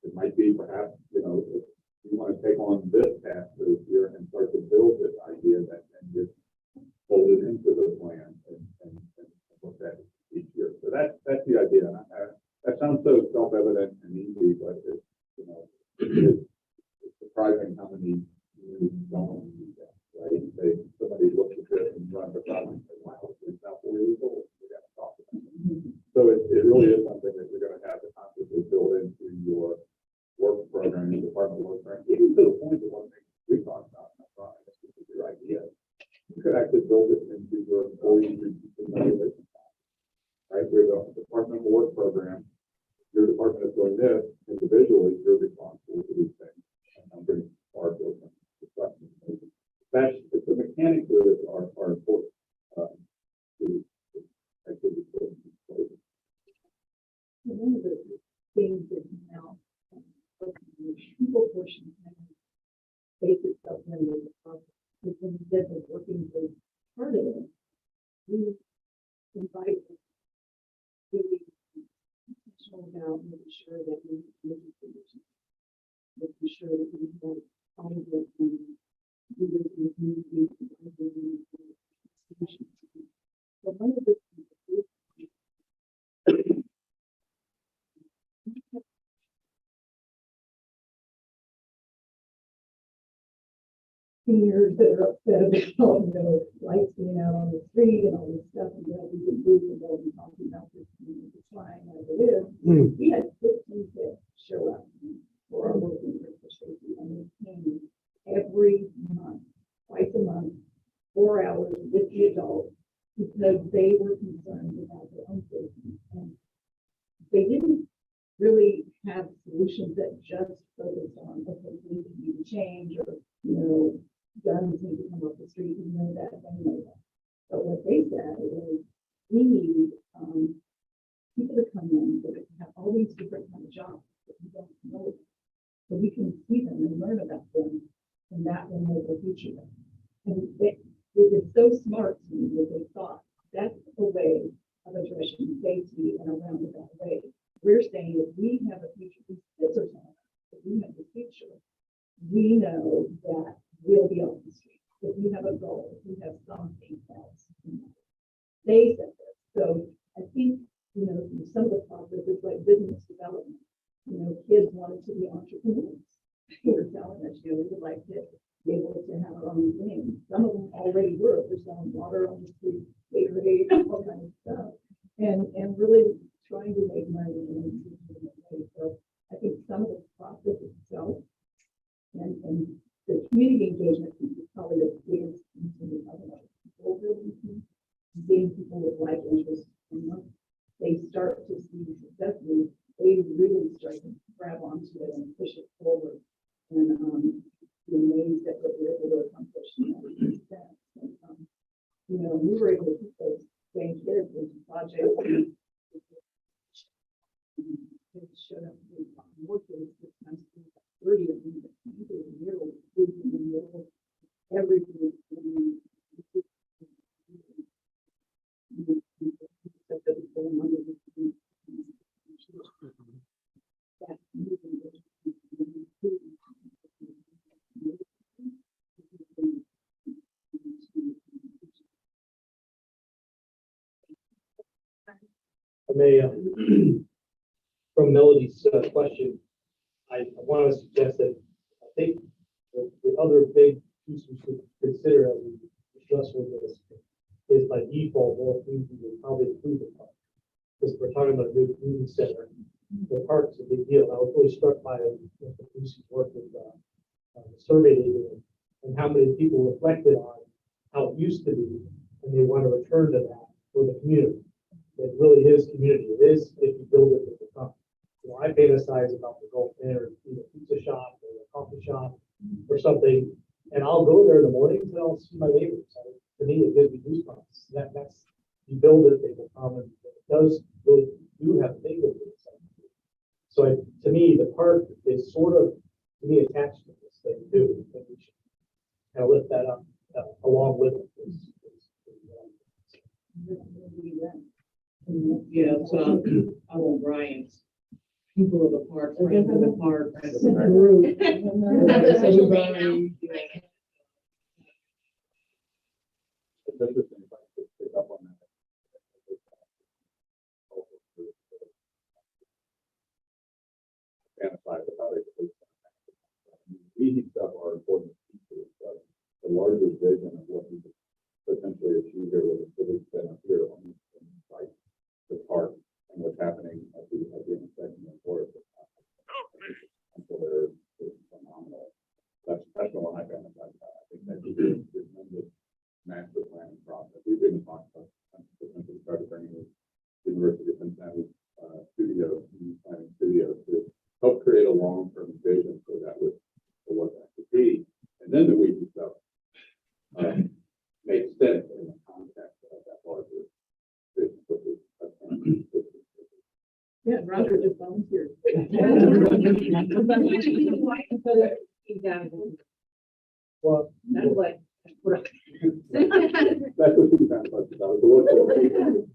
It might be perhaps, if you want to take on this task this year and start to build this idea that then gets folded into the plan and look at it each year. So that's the idea. That sounds so self-evident and easy, but it's surprising how many don't do that, right? Somebody looks at this and runs the problem and says, wow, it's now 4 years old. We got to talk about it. So it really is something that you're going to have to consciously build into your work program, your department work program, even to the point that one thing we talked about, this is your idea. You could actually build it into your employee evaluation plan, right? Where the department work program, your department is doing this individually, you're responsible for these things. And I'm going to start building discussions. That's the mechanics of it are important to actually put in place. One of the things that now people portion basic self-memory process is when you said that working with part of it, we invite really intentional about making sure that we look at solutions, making sure that we have all of the leaders in the community and solutions. So one of the things that we seniors that are upset about, lights being out on the street and all this stuff, and we can move and they'll be talking about this and it's fine as it is. We had 15 kids show up for our working group for safety, and they came every month, twice a month, 4 hours with the adults, because they were concerned about their own safety. And they didn't really have solutions that just focused on, okay, we need to change, or, guns need to come off the street, that, anyway. But what they said is, we need people to come in that have all these different kind of jobs that we don't know, so we can see them and learn about them, and that will make a future. And it is so smart to me that they thought that's a way of addressing safety in a roundabout way. We're saying if we have a future, if we have the future, we know that we'll be on the street. If we have a goal, if we have something else, they said this. So I think, some of the processes like business development, kids wanted to be entrepreneurs. They were telling us, we would like to be able to have our own thing. Some of them already were. They're selling water on the street, Gatorade, all kinds of stuff, and really trying to make money. So I think some of the process itself and the community engagement is probably the biggest thing. I don't know, seeing people with life interests, they start to see successes, they really start to grab onto it and push it forward, and be amazed at what we're able to accomplish. We were able to keep those same kids into projects. They showed up to work with 6 times 30 of them. In the middle, everything. I may, from Melody's question, I want to suggest that I think the other big piece we should consider as we discuss with this is by default, more communities will probably include the park. Because we're talking about a new community center, the park's a big deal. I was really struck by the police's work with the survey they did and how many people reflected on how it used to be, and they want to return to that for the community. It really is community. It is if you build it, it will come. You know, I fantasize about the Gulf Manor, pizza shop or a coffee shop or something, and I'll go there in the mornings and I'll see my neighbors. To me, it gives me goosebumps. That's you build it, they will come, and it does really do have a big influence. So to me, the park is sort of to me attached to this thing too. I think we should kind of lift that up along with it. Yeah, so I want Brian's people of the park, friends of the park, group. Everybody, It's interesting if I could pick up on that. Fantasize about it. Easy stuff are important pieces, but the larger vision of what we could potentially achieve here with the civic center here on this site, the park, and what's happening at the intersection of Forest. And so they're phenomenal. That's the one I fantasize about. I think that would be a tremendous master planning process. We've been talking about potentially try to bring the University of Cincinnati studio, planning studio to help create a long-term vision for that with for what that could be. And then the weekly stuff makes sense in the context of that larger vision. Yeah, Roger just volunteered. Well, That's what. That's what she fantasized about. The one thing-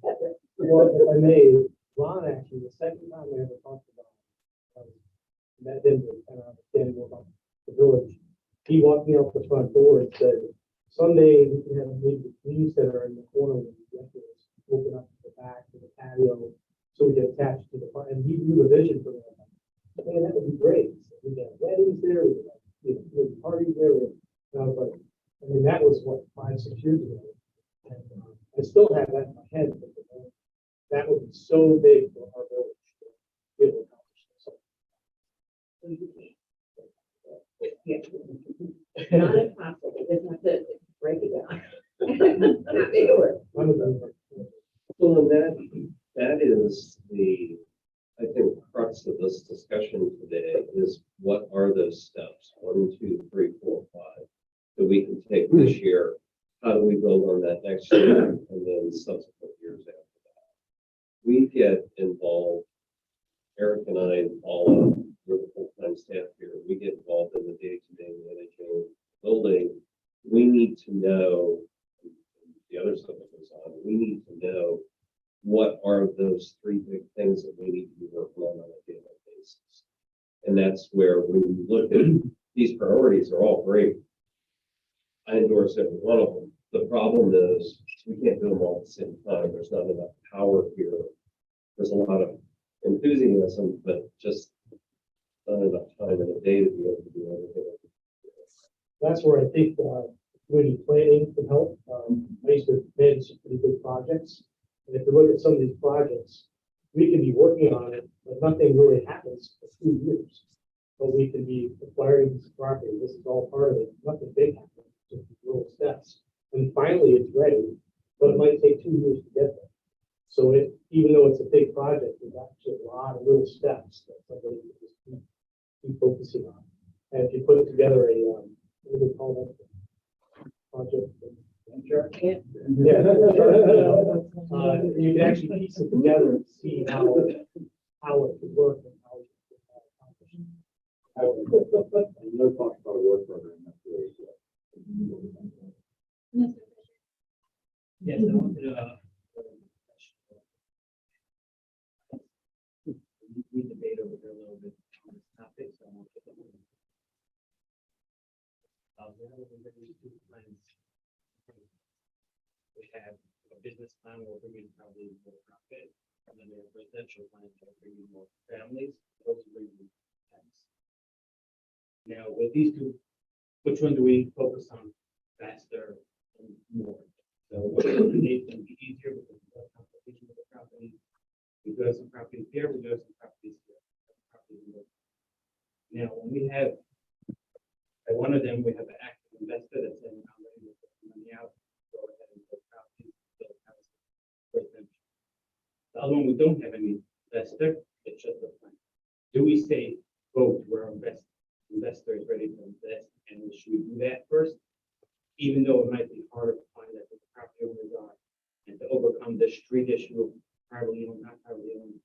well, if I may, Ron actually, the second time I ever talked about met him to kind of understand more about the village. He walked me out the front door and said, someday we can have maybe the community center in the corner when we get this, open up the back to the patio, so we get attached to the front. And he drew the vision for that. Man, that would be great. So we got weddings there, we got parties there. And I was like, I mean, that was what 5-6 years ago. And I still have that in my head. But, that would be so big for our village to be able to accomplish this. Not impossible, we just have to break it down. Not do it. Well, and that is the, I think, crux of this discussion today is what are those steps? 1, 2, 3, 4, 5 that we can take this year. How do we build on that next year and then subsequent years after that? We get involved, Eric and I, and Paula, we're the full-time staff here. We get involved in the day-to-day managing building. We need to know the other stuff that goes on. We need to know what are those 3 big things that we need to be working on a daily basis. And that's where when you look at these priorities are all great. I endorse every one of them. The problem is we can't do them all at the same time. There's not enough power here. There's a lot of enthusiasm, but just not enough time in a day to be able to do everything. That's where I think community planning can help. I used to manage some pretty big projects. And if you look at some of these projects, we can be working on it, but nothing really happens for 2 years. But we can be acquiring this property. This is all part of it. Nothing big happens, just these little steps. And finally, it's ready, but it might take 2 years to get there. So even though it's a big project, there's actually a lot of little steps that somebody can just keep focusing on. And if you put together a, what do we call that? Project. Yeah. You can actually piece it together and see how it could work and how it could accomplish. No talk about a work program. That's really good. Yes, I wanted to, we debate over here a little bit on this topic, so I want to. We have a business plan where we're going to probably more profit, And then we have residential plans that bring in more families, those bring in tenants. Now, with these two, which one do we focus on faster and more? So what do they can be easier with the competition with the property? We do have some properties here, we do have some properties here. Now, when we have, at one of them, we have an active investor that's saying, I'm ready to put money out, go ahead and build properties, build houses, residential. The other one, we don't have any investor, it's just a plan. Do we say, go to where our investor is ready to invest, and should we do that first? Even though it might be harder to find that the property owners are, and to overcome the street issue of privately owned, not privately owned,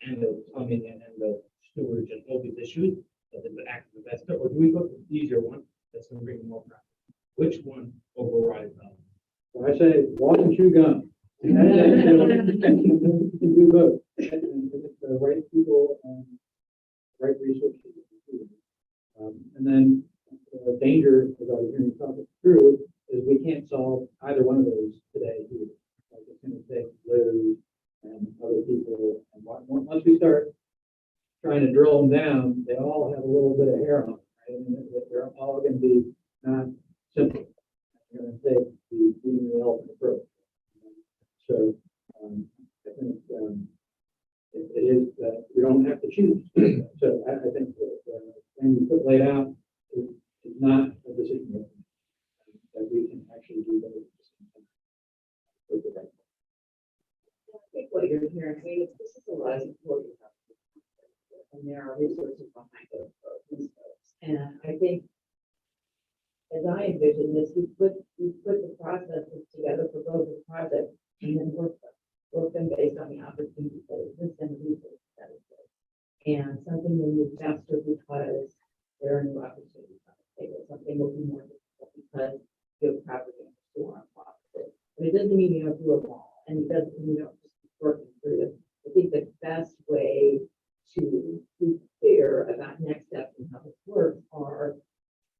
and the plumbing and the storage and all these issues, that is the active investor, or do we go to the easier one that's gonna bring more profit? Which one overrides the other? So I say, walk and chew gum. You can do both. And with the right people and right resources. And then the danger, as I was hearing you talk it through, is we can't solve either one of those today here. Like it's gonna take Liz and other people, and once we start trying to drill them down, they all have a little bit of hair on them, right? And they're all gonna be not simple. They're gonna take the beating the elephant approach. So, I think, it is, we don't have to choose. So I think that, when you put laid out, it's not a decision making, that we can actually do those. I think what you're hearing, I mean, this is a lot of support you have. And there are resources behind those folks. And I think, as I envision this, we put the processes together for both the projects and then work them based on the opportunities that exist and the resources that exist. And something will move faster because there are new opportunities on the table. Something will be more difficult because you have property who aren't profitable. But it doesn't mean you don't do it all, and it doesn't mean you don't just keep working through this. I think the best way to be clear about next steps and how this works are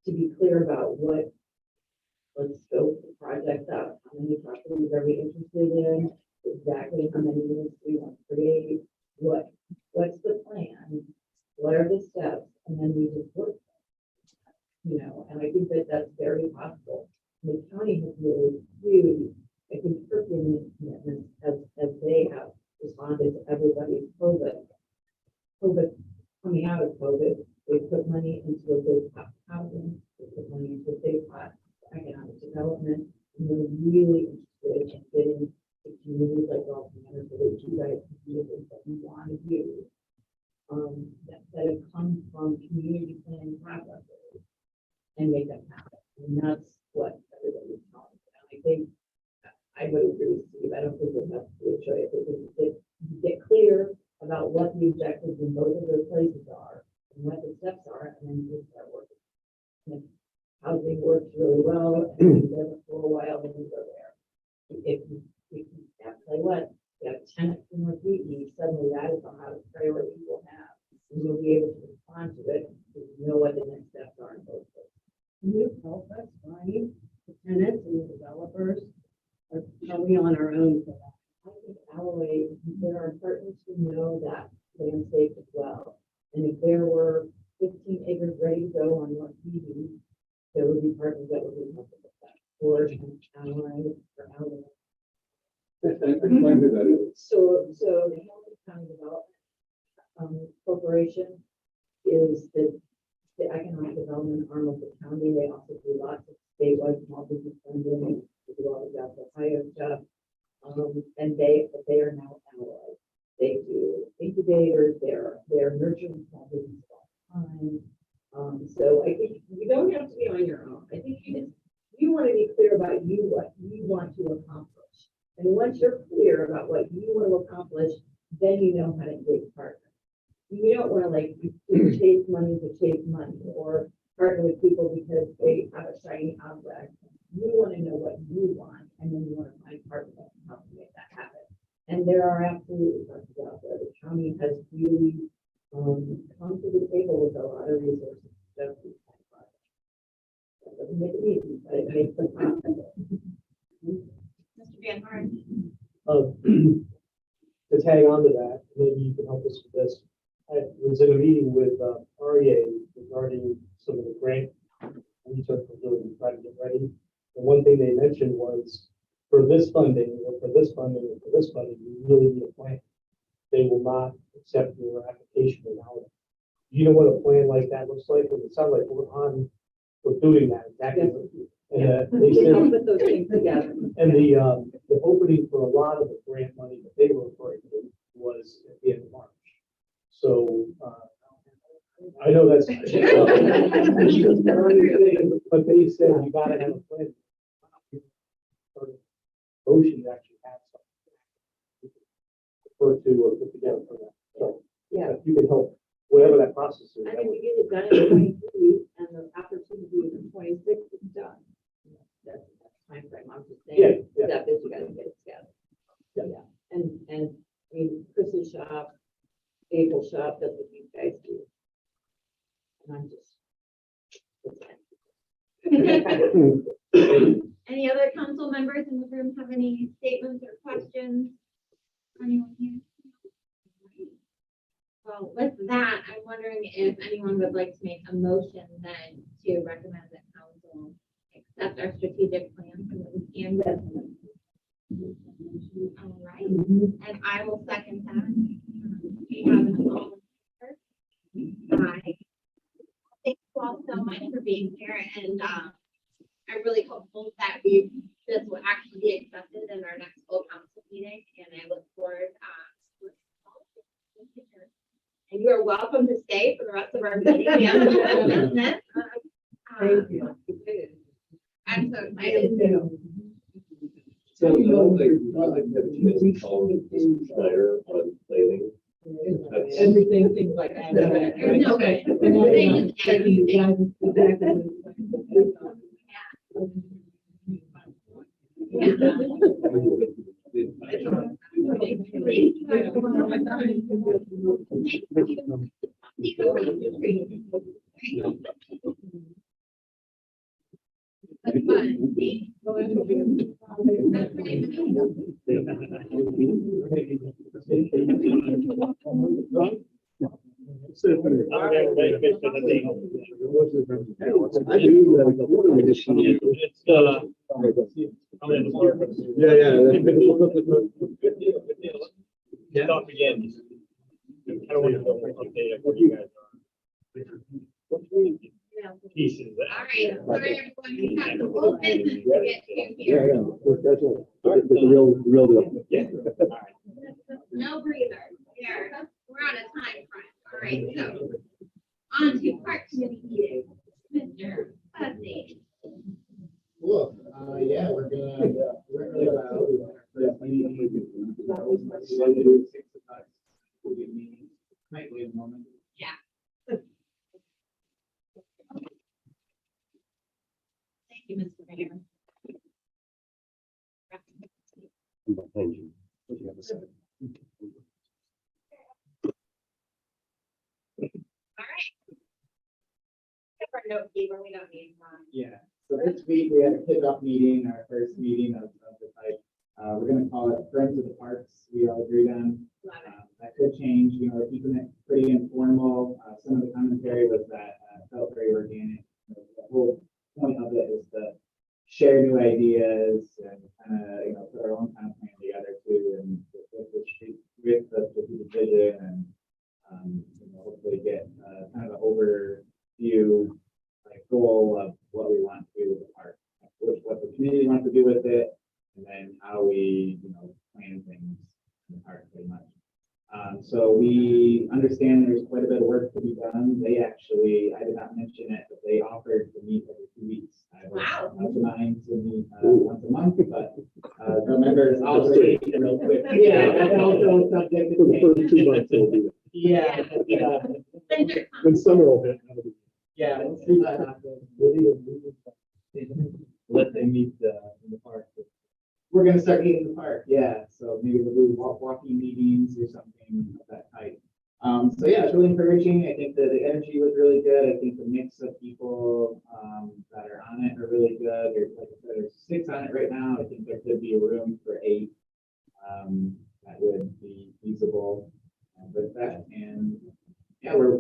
to be clear about let's scope the project out. How many properties are we interested in? Exactly how many units we want to create? What's the plan? What are the steps? And then we just work. And I think that that's very possible. The county has really, I think, Kirkland commitments as they have responded to everybody's COVID coming out of COVID. They put money into a big pot housing, they put money into a big pot for economic development, and they're really interested in getting the communities like Rolton Manor, so that you guys can do the things that you want to do, that have come from community planning processes and make them happen. And that's what everybody's telling me. And I think I would agree with Steve. I don't think we have to do a choice. I think we get clear about what the objectives in both of those places are and what the steps are, and then we start working. And if housing works really well and we live it for a while, then we go there. If we can tell you what, you have tenants in North Wheaton, suddenly that is the highest priority we'll have. And you'll be able to respond to it because you know what the next steps are in both places. Can you help us find the tenants and the developers? Or are we on our own for that? I think Alloway, there are partners who know that landscape as well. And if there were 15 acres ready to go on North Wheaton, there would be partners that would be helpful with that. Or Alloway or Alloway. Explain who that is. So the Hamilton County Development Corporation is the economic development arm of the county. They also do lots of statewide small business funding. They do all of that Ohio stuff. And they are now allies. They do incubators. They're nurturing small business all the time. So I think you don't have to be on your own. I think you want to be clear about what you want to accomplish. And once you're clear about what you want to accomplish, then you know how to engage partners. You don't want to chase money or partner with people because they have a shiny object. You want to know what you want, and then you want to find partners that can help you make that happen. And there are absolutely partners out there. The county has really come to the table with a lot of resources. That doesn't make it easy, but it makes them possible. Mr. Van Horn. The tag on to that, maybe you can help us with this. I was in a meeting with REA regarding some of the grant research we're doing, trying to get ready. And one thing they mentioned was for this funding, or for this funding, or for this funding, you really need a plan. They will not accept your application without it. You know what a plan like that looks like? And it sounds like we're doing that exactly. And they We can said, put those things together. and the opening for a lot of the grant money that they were referring to was at the end of March. So, I know that's. But they said you gotta have a plan. Motion to actually have something. Refer to or put together for that. So, Yeah. if you can help, whatever that process is. I that mean, would- we get it done in 23, and the opportunity is in 26 is done. That's the timeframe. I'm just Yeah, saying, yeah. step is you gotta get it together. Yeah. And, I mean, Chris's shop, April's shop, that's what you guys do. And I'm just. Any other council members in the room have any statements or questions? Anyone here? Well, with that, I'm wondering if anyone would like to make a motion then to recommend that council accept our strategic plan for the weekend. All right, and I will second that. We have an all in favor? Aye. Thank you all so much for being here, and I'm really hopeful that this will actually be accepted in our next full council meeting, and I look forward and you are welcome to stay for the rest of our meeting. We have some business. Thank you. I'm so excited too. So I'd like to have a chance to call Mr. Schneider on planning. That's- Everything, things like that. There's no way. Okay. Everything. That's fun. See? Yeah. Talk again. I don't want to update what you guys are. Pieces. All right, sorry, everyone, we have the whole business to get to here. That's it. It's a real deal. Yeah. All right. No breather. We're on a time front. All right, so on to park committee meeting. Mr. Budney. Cool. Yeah, we're gonna, we're really loud. Might wait a moment. Thank you, Mr. Mayor. Behind you. You have a second. All right. Give our note keeper, we don't need one. Yeah, so this week we had a kickoff meeting, our first meeting of the type. We're gonna call it Friends of the Parks, we all agreed on. Love it. That could change, you know, we're keeping it pretty informal. Some of the commentary was that felt very organic. The whole point of it is to share new ideas and kind of, you know, put our own kind of plan together too, and with the strategic vision and, you know, hopefully get kind of an overview, like goal of what we want to do with the park, what the community wants to do with it, and then how we, you know, plan things in the park pretty much. So we understand there's quite a bit of work to be done. They actually, I did not mention it, but they offered to meet every 2 weeks. Wow. I was mine to meet once a month, but the members also real quick. Yeah, that's also subject For to the change. first 2 months, it'll be there. Yeah, yeah, Winter When summer will hit. yeah. We'll see what happens. Let them meet in the park. We're gonna start meeting in the park, yeah, so maybe we'll do walking meetings or something of that type. So yeah, it's really encouraging, I think the energy was really good, I think the mix of people, that are on it are really good, there's, like I said, there's 6 on it right now, I think there could be a room for 8. That would be feasible.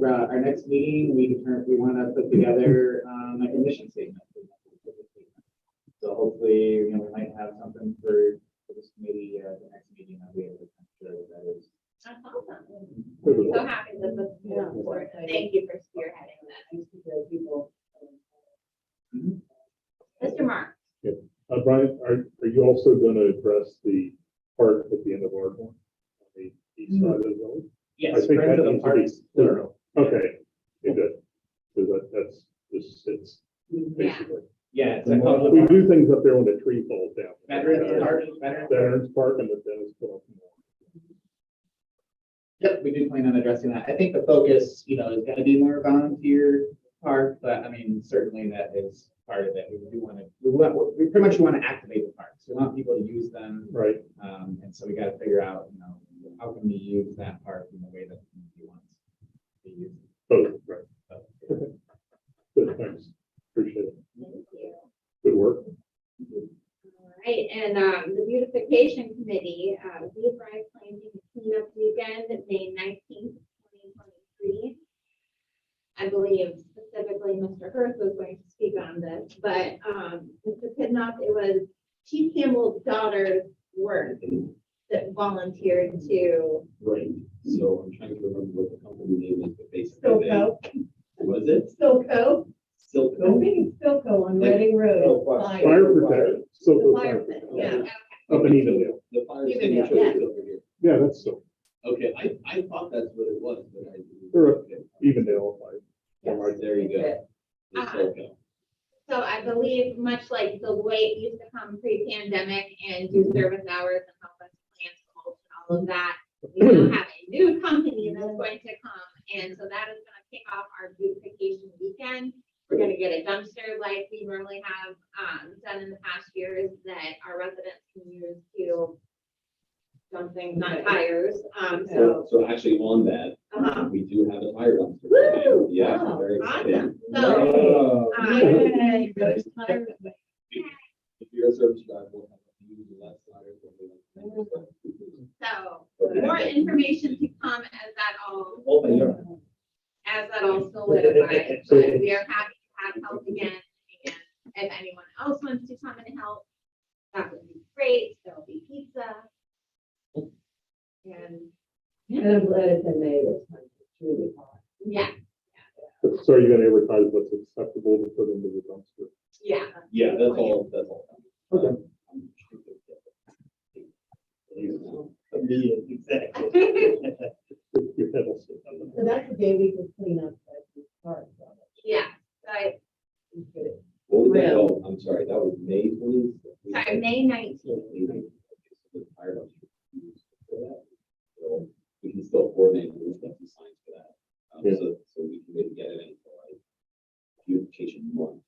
our next meeting, we want to put together, like a mission statement. So hopefully, you know, we might have something for this committee, the next meeting, I'll be able to make sure that is. That's awesome. I'm so happy that this is important. Thank you for spearheading that. People. Mr. Mark, Brian, are you also going to address the park at the end of Ardmore? On the east side of the road? Yes, I think Friends that of the needs to Parks, be- plural. Okay, good. Because that's just, it's basically. Yeah, it's a called We do things up there when the tree falls down. Veterans Park, Veterans Park. Veterans Park and the Dennis Club. Yep, we do plan on addressing that. I think the focus, you know, is gonna be more volunteer park, but I mean, certainly that is part of it. We do want to, we pretty much want to activate the parks. We want people to use them. Right. And so we got to figure out, you know, how can we use that park in the way that the community wants to use it. Oh, right. Okay. Good, thanks. Appreciate it. thank you. Good work. All right, and the beautification committee, we are planning a cleanup weekend, May 19th, 2023. I believe specifically Mr. Hurst was going to speak on this, but Mr. Pidnoff, it was Chief Campbell's daughter's work that volunteered to. Right, so I'm trying to remember what the company name is, but basically. Silco, Was it Silco, I Silco? think it's Silco on Reading Road. Fire protection. So The good fire fire. pit, yeah. Up in Evendale. The fire Evendale, extinguisher yeah. is over here. Yeah, that's so. Okay, I thought that's what it was, but I. They're up Okay, Evendale. Yes. Right there you go. The Uh-huh. Silco. So I believe much like the way it used to come pre-pandemic and do service hours and help us plan schools and all of that, we now have a new company that's going to come. And so that is going to kick off our beautification weekend. We're going to get a dumpster like we normally have done in the past years that our residents can use to dump things, not tires. So actually on that, Uh-huh. we do have a fire dumpster. Woo! Yeah, Wow. very exciting. Awesome. So, Oh. Yay, those tires. If you're a service driver, we'll have a few less tires than we have. so more information to come as that all Oh, yeah. solidifies. But we are happy to have help again. And if anyone else wants to come and help, that would be great. There'll be pizza. And And I'm glad it's in May this time, it's really hot. yeah, So are you gonna advertise what's acceptable to put into the dumpster? yeah. Yeah, that's all. Okay. Exactly. Your head will sit. So that's the day we can clean up the park. Yeah, so What was that? Oh, I'm sorry, that was May 20th. sorry, May 19th. So we can still coordinate and get some signs for that. Yeah. So we can maybe get it in for like beautification month.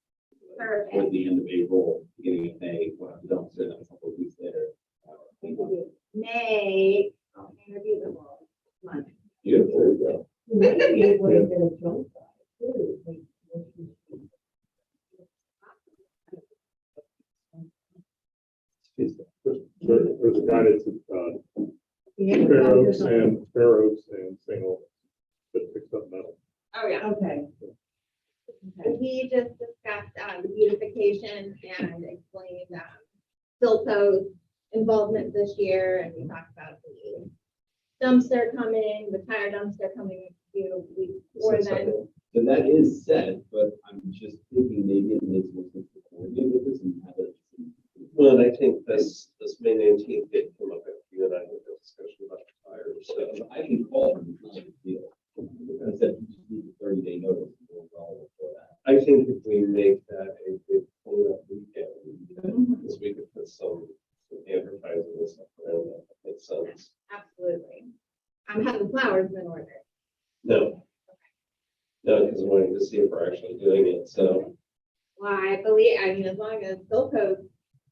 Perfect. Towards the end of April, beginning of May, we'll have the dumpster, then a couple of weeks later. May, I'll interview them all month. Beautiful. We might be able to get a jump drive, too. There's a guy that's, Yeah. Fair Oaks and St. Albans that picks up metal. Oh, yeah. Okay. We just discussed the beautification and explained Silco's involvement this year, and we talked about the dumpster coming, the tire dumpster coming a few weeks before then. So that is said, but I'm just thinking maybe it makes more sense to coordinate with this and have it. Well, and I think this May 19th did come up after you and I had a discussion about the tires. So I can call them, it's not a big deal. I said, you just need a 30-day notice. And we'll go for that. I think if we make that a big cleanup weekend, because we could put some advertising and stuff around that, that makes sense. Absolutely. Have the flowers been ordered? No. No, because I'm waiting to see if we're actually doing it, so. Well, I mean, as long as Silco's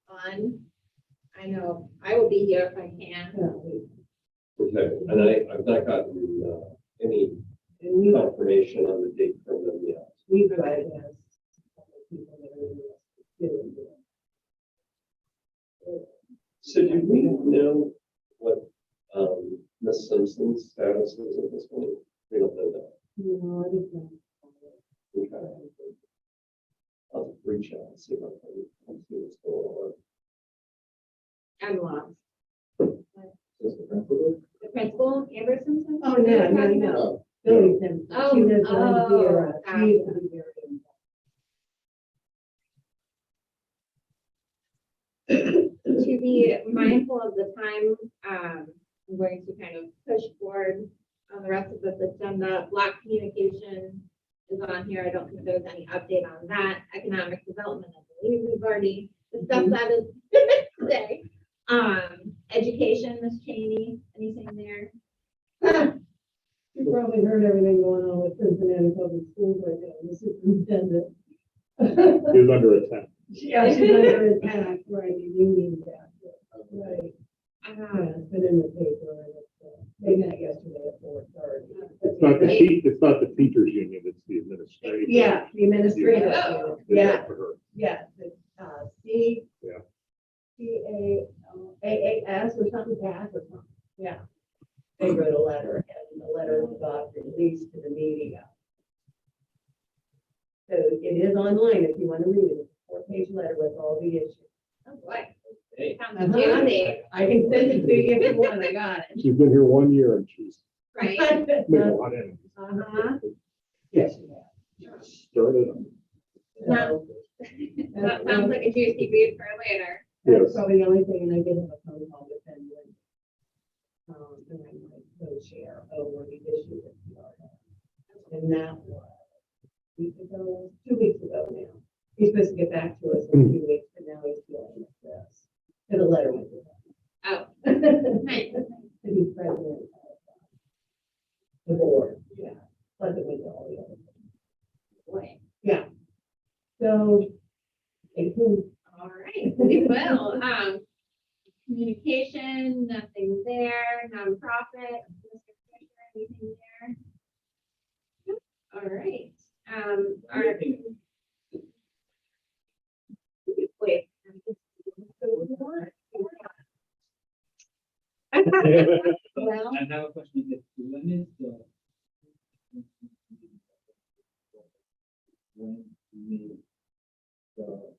on, I know I will be here if I can. Okay, and I've not gotten any And we, confirmation on the date from them yet. we tried to have people that are doing it. So do we know what Ms. Simpson's status is at this point? We don't know that. No, I just don't. Okay. I'll reach out and see what I can see what's going on. I'm lost. Just the principal? The principal, Amber Simpson? Oh, no. Billy Simpson. Oh, She lives on here. oh, She used to be very involved. To be mindful of the time, I'm going to kind of push forward on the rest of this agenda. Block communication is on here. I don't think there's any update on that. Economic development, I believe we've already discussed that is today. Education, Ms. Cheney, anything there? You probably heard everything going on with Cincinnati Public Schools right now, the superintendent. Is under attack. Yeah, she's under attack, right, the union attack, right. Uh, It's been in the paper, and they met yesterday at 4:30. It's not the teachers union, it's the administration. Yeah, the administrative, Oh. yeah, For her. yes, it's, C. Yeah. CAAS or something, CAS or something, yeah. They wrote a letter, and the letter got released to the media. So it is online if you want to read it, it's a 4-page letter with all the issues. oh boy. Hey, Sounds juicy, I can send it to you if you want, I got it. She's been here 1 year and she's right? made a lot of enemies. Uh-huh. Yes. Started them. No. That sounds like a juicy read for later. That's Yes. probably the only thing, and I did have a phone call with them. And I might co-share over the issue that we are having. And that was a week ago, 2 weeks ago now. He's supposed to get back to us in 2 weeks, but now he's dealing with this. And the letter went to Oh, him. nice. And he's president of the board, yeah, plus it went to all the other. Boy. Yeah. So, it can, All right, we will. Communication, nothing there. Nonprofit, Mr. Fisher, anything there? All right. Our. Wait. Well, I have a question, when is the? When we, the.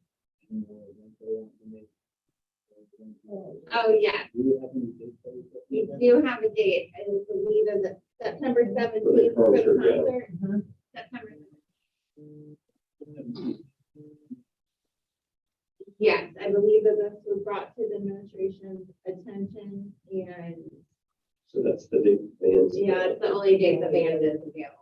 oh, yeah, Do we have any dates that we we do have a date. I believe it's September 17th for the concert, yeah. concert. September 17th. Yes, I believe that this was brought to the administration's attention and So that's the big bands. yeah, it's the only date the band is available.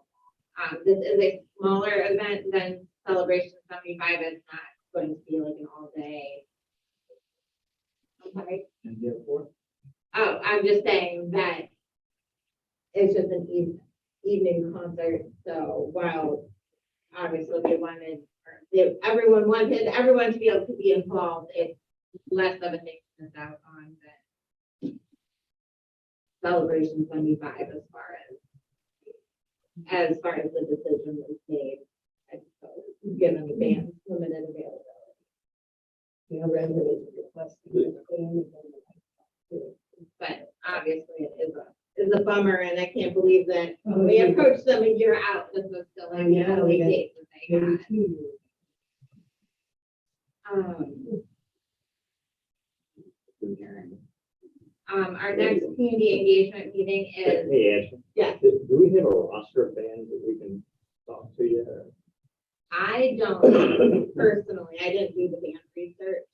This is a smaller event than Celebration 75. It's not going to be like an all day. Okay. And therefore, Oh, I'm just saying that it's just an evening concert. So while obviously they wanted, everyone wanted everyone to be able to be involved, it's less of a thing to miss out on than Celebration 25 as far as the decision was made, I suppose, given the band's limited availability. you know, residents requesting. But obviously it is a bummer, and I can't believe that when we approached them a year out, this was still like the only date that they Maybe had. 2 years. Our next community engagement meeting is, Hey, Ashley, yes, do we have a roster of bands that we can talk to yet? I don't personally, I didn't do the band research.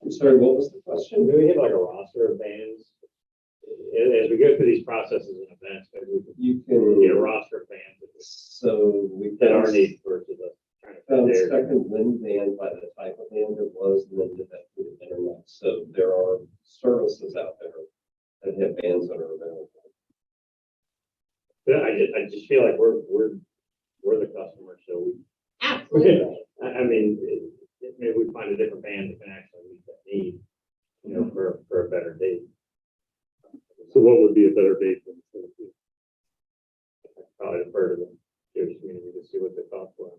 I'm sorry, what was the question? Do we have like a roster of bands? As we go through these processes and events, maybe we can You get a can, roster of bands so we that are found needed versus the trying to found fit there. second wind band by the type of band it was, and then did that through the internet. So there are services out there that have bands that are available. But I just feel like we're the customer, so we, Absolutely. I mean, maybe we find a different band that can actually meet that need, you know, for a better date. So what would be a better date than the 17th? Probably defer to the Jewish community to see what they thought were.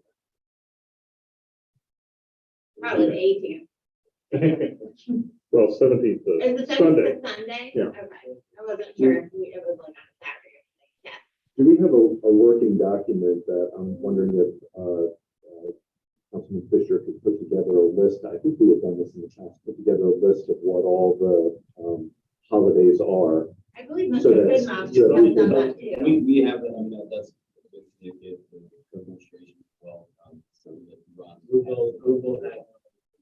Probably the 18th. Well, 17th Is the is Sunday. 17th Sunday? Yeah. Okay, I wasn't sure if it was like on Saturday. Yes, Do we have a working document that I'm wondering if, Councilman Fisher could put together a list? I think we have done this in the past, put together a list of what all the, holidays are. I believe So Mr. that's- Goodman so has done that too. We have, I mean, that's, you get the administration as well, so that runs. Google that.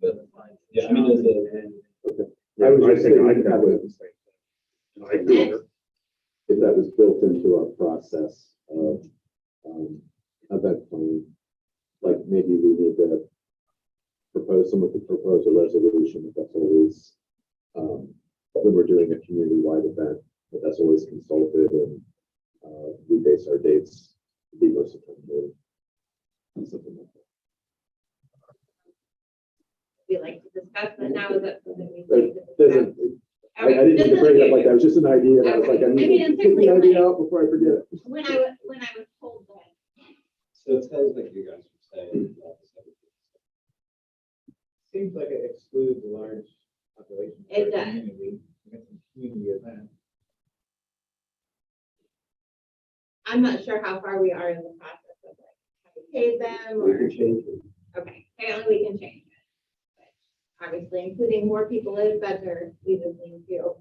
But, yeah, I mean, there's a, I was just saying, I we could could have do a- the same thing. I could- if that was built into our process of, event planning, like maybe we need to someone could propose a resolution, if that's always, when we're doing a community-wide event, but that's always consulted and, we base our dates to be most effective. Something like that. We like to discuss, but now is it something we But like to discuss? doesn't, I didn't mean to bring it up like that, it was just an idea, and I was like, I Okay. I mean, need it's to get the simply idea like- out before I forget it. When I was told that, So it sounds like you guys are saying. Seems like it excludes a large population. of It our does. community. It's a community event. I'm not sure how far we are in the process of like, have we paid them We or, can change it. okay, apparently we can change it. But obviously, including more people is better, we just need to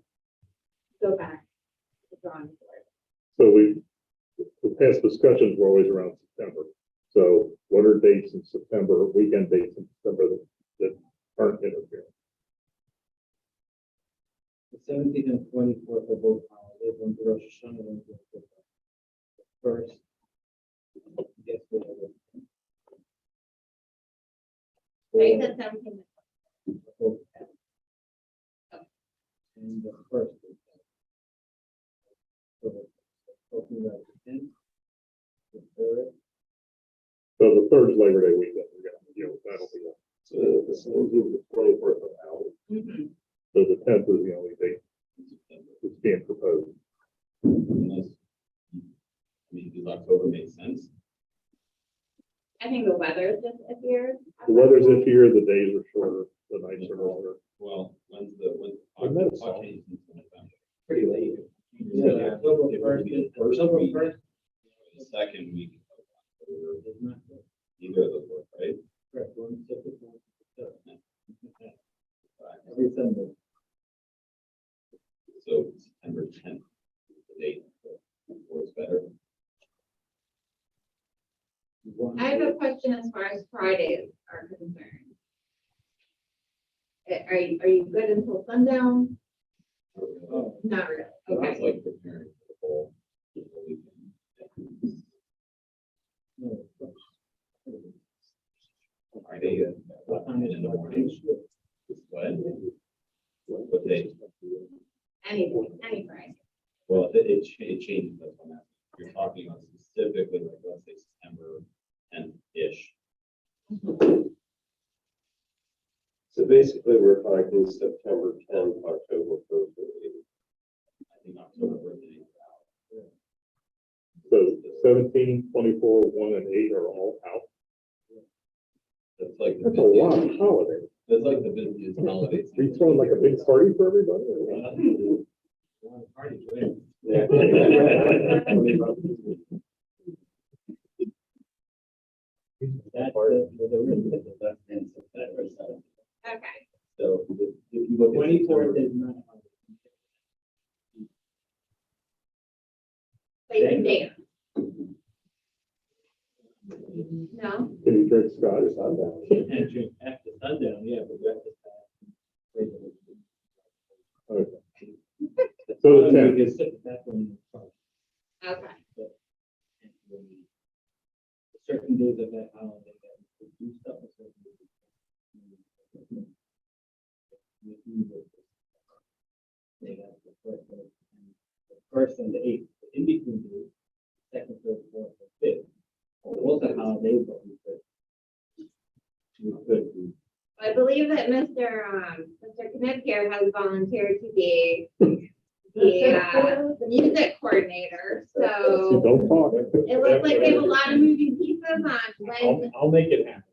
go back to the drawing board. So the past discussions were always around September. So what are dates in September, weekend dates in September that aren't interfering? The 17th and 24th are both holidays, one for Rosh Hashanah, one for the first. Yes, we have it. They said 17. And the first. is, so talking about the 10th, the third, So the third is Labor Day weekend, we're gonna, that'll be it. So the 17th to 24th of out. Mhm. So the 10th is the only date that's being proposed. unless, I mean, does October make sense? I think the weather just appeared. The weather's this year, the days are shorter, the nights are longer. Well, when's I met a song. Pretty late. Yeah, October first is- First October week, first. the second week. of October, It's not Either of those work, right? correct, one, second, one, third. Every Sunday. So September 10th, is the date that works better. I have a question as far as Fridays are concerned. Are you good until sundown? Oh, Not really, That's okay. like preparing for the whole weekend. No, Friday, what time is in the it? morning. What? What day? Any Friday. Well, it changes, that's what I'm asking. You're talking about specifically, like, let's say September 10th-ish. So basically, we're talking September 10th, October 1st. I think October birthday is out. So 17, 24, 1, and 8 are all out. That's like. the That's a lot of busiest- holidays. That's like the busiest holiday. Are you throwing like a big party for everybody? or what? Party, right? Yeah. That's the And September 7th. Okay, So if you look at. 24th September- is not. so you can dance. No? Can you drink scotch? I'm down. And drink after sundown, yeah, but we have to. Okay. So the We 10th, can sit that one. Okay, And when we- certain days of that holiday that we could do stuff. or certain days we can't. We do this. They have the first and the 8th, in between the second, third, fourth, and fifth. Those are holidays, but we could. I believe that Mr. Knipp here has volunteered to be the music coordinator, so don't talk. it looks like we have a lot of moving pieces on when, I'll make it happen,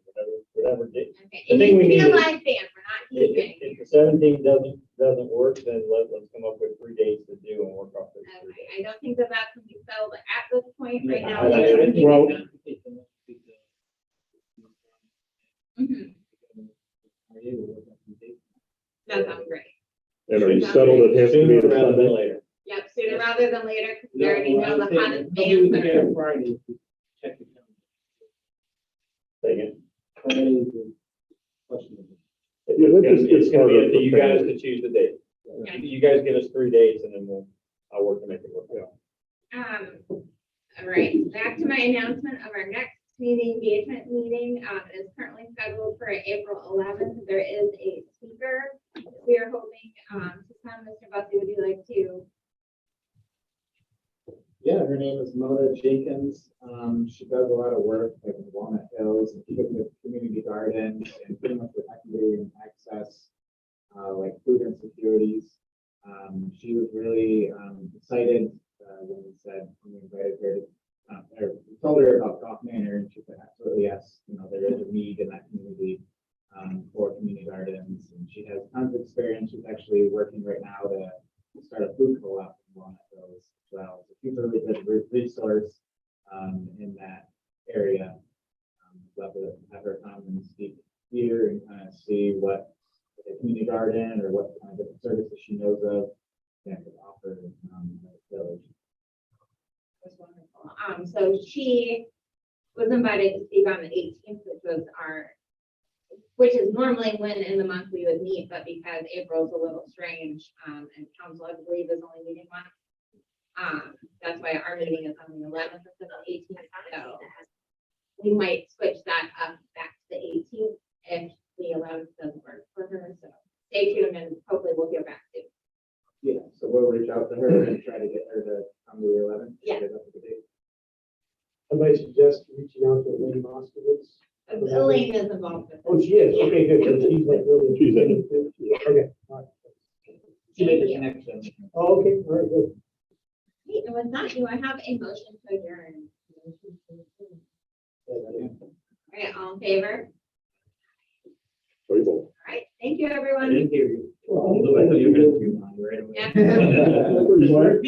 whatever date. okay, I it think needs to we be a need to- live band, we're not keeping. If the 17 doesn't work, then let's come up with 3 dates to do and work off those 3 days. Okay, I don't think that that's something so at this point right now. Well- Mhm. That sounds great. And are you settled it has to be a Sooner rather than Sunday? later. Yep, sooner rather than later, because we already No, know the I'm saying, hottest maybe we bands can are. get a Friday, check the calendar. Say again? Friday is the question. It's gonna be harder up to for you guys families. to choose the date. Yeah. You guys give us 3 dates and then I'll work to make it work. Yeah. All right, back to my announcement of our next community engagement meeting, is currently scheduled for April 11th. There is a speaker. We are hoping, to come. Mr. Bussey, would you like to? Yeah, her name is Mona Jenkins. She does a lot of work like in Walnut Hills and with community gardens and pretty much with equity and access, like food insecurities. She was really excited when we invited her to, or we told her about Goff Manor, and she said, absolutely, yes, you know, there is a need in that community for community gardens. And she has tons of experience. She's actually working right now to start a food co-op in Walnut Hills as well. So she's a really good resource in that area. Love to have her come and speak here and kind of see what a community garden or what kind of different services she knows of that could offer the village. That's wonderful. So she was invited to speak on the 18th, which is normally when in the month we would meet, but because April's a little strange, and council, I believe, is only meeting once. That's why our meeting is on the 11th instead of the 18th, so we might switch that up back to the 18th if the 11th doesn't work for her, so stay tuned and hopefully we'll hear back soon. Yeah, so we'll reach out to her and try to get her to come to the 11th. Yeah. Get up to the date. I might suggest reaching out to Lynn Moskowitz. Elaine is involved with Oh, this. she is, okay, good, so she's like really. She's in it. Okay, all right. She made Thank the you. connection. Oh, okay, all right, good. Great, and with that, do I have a motion to adjourn? All right, all in favor? Very well. All right, thank you, everyone. I didn't hear you. Well, I thought you were gonna do mine right away. Yeah. What?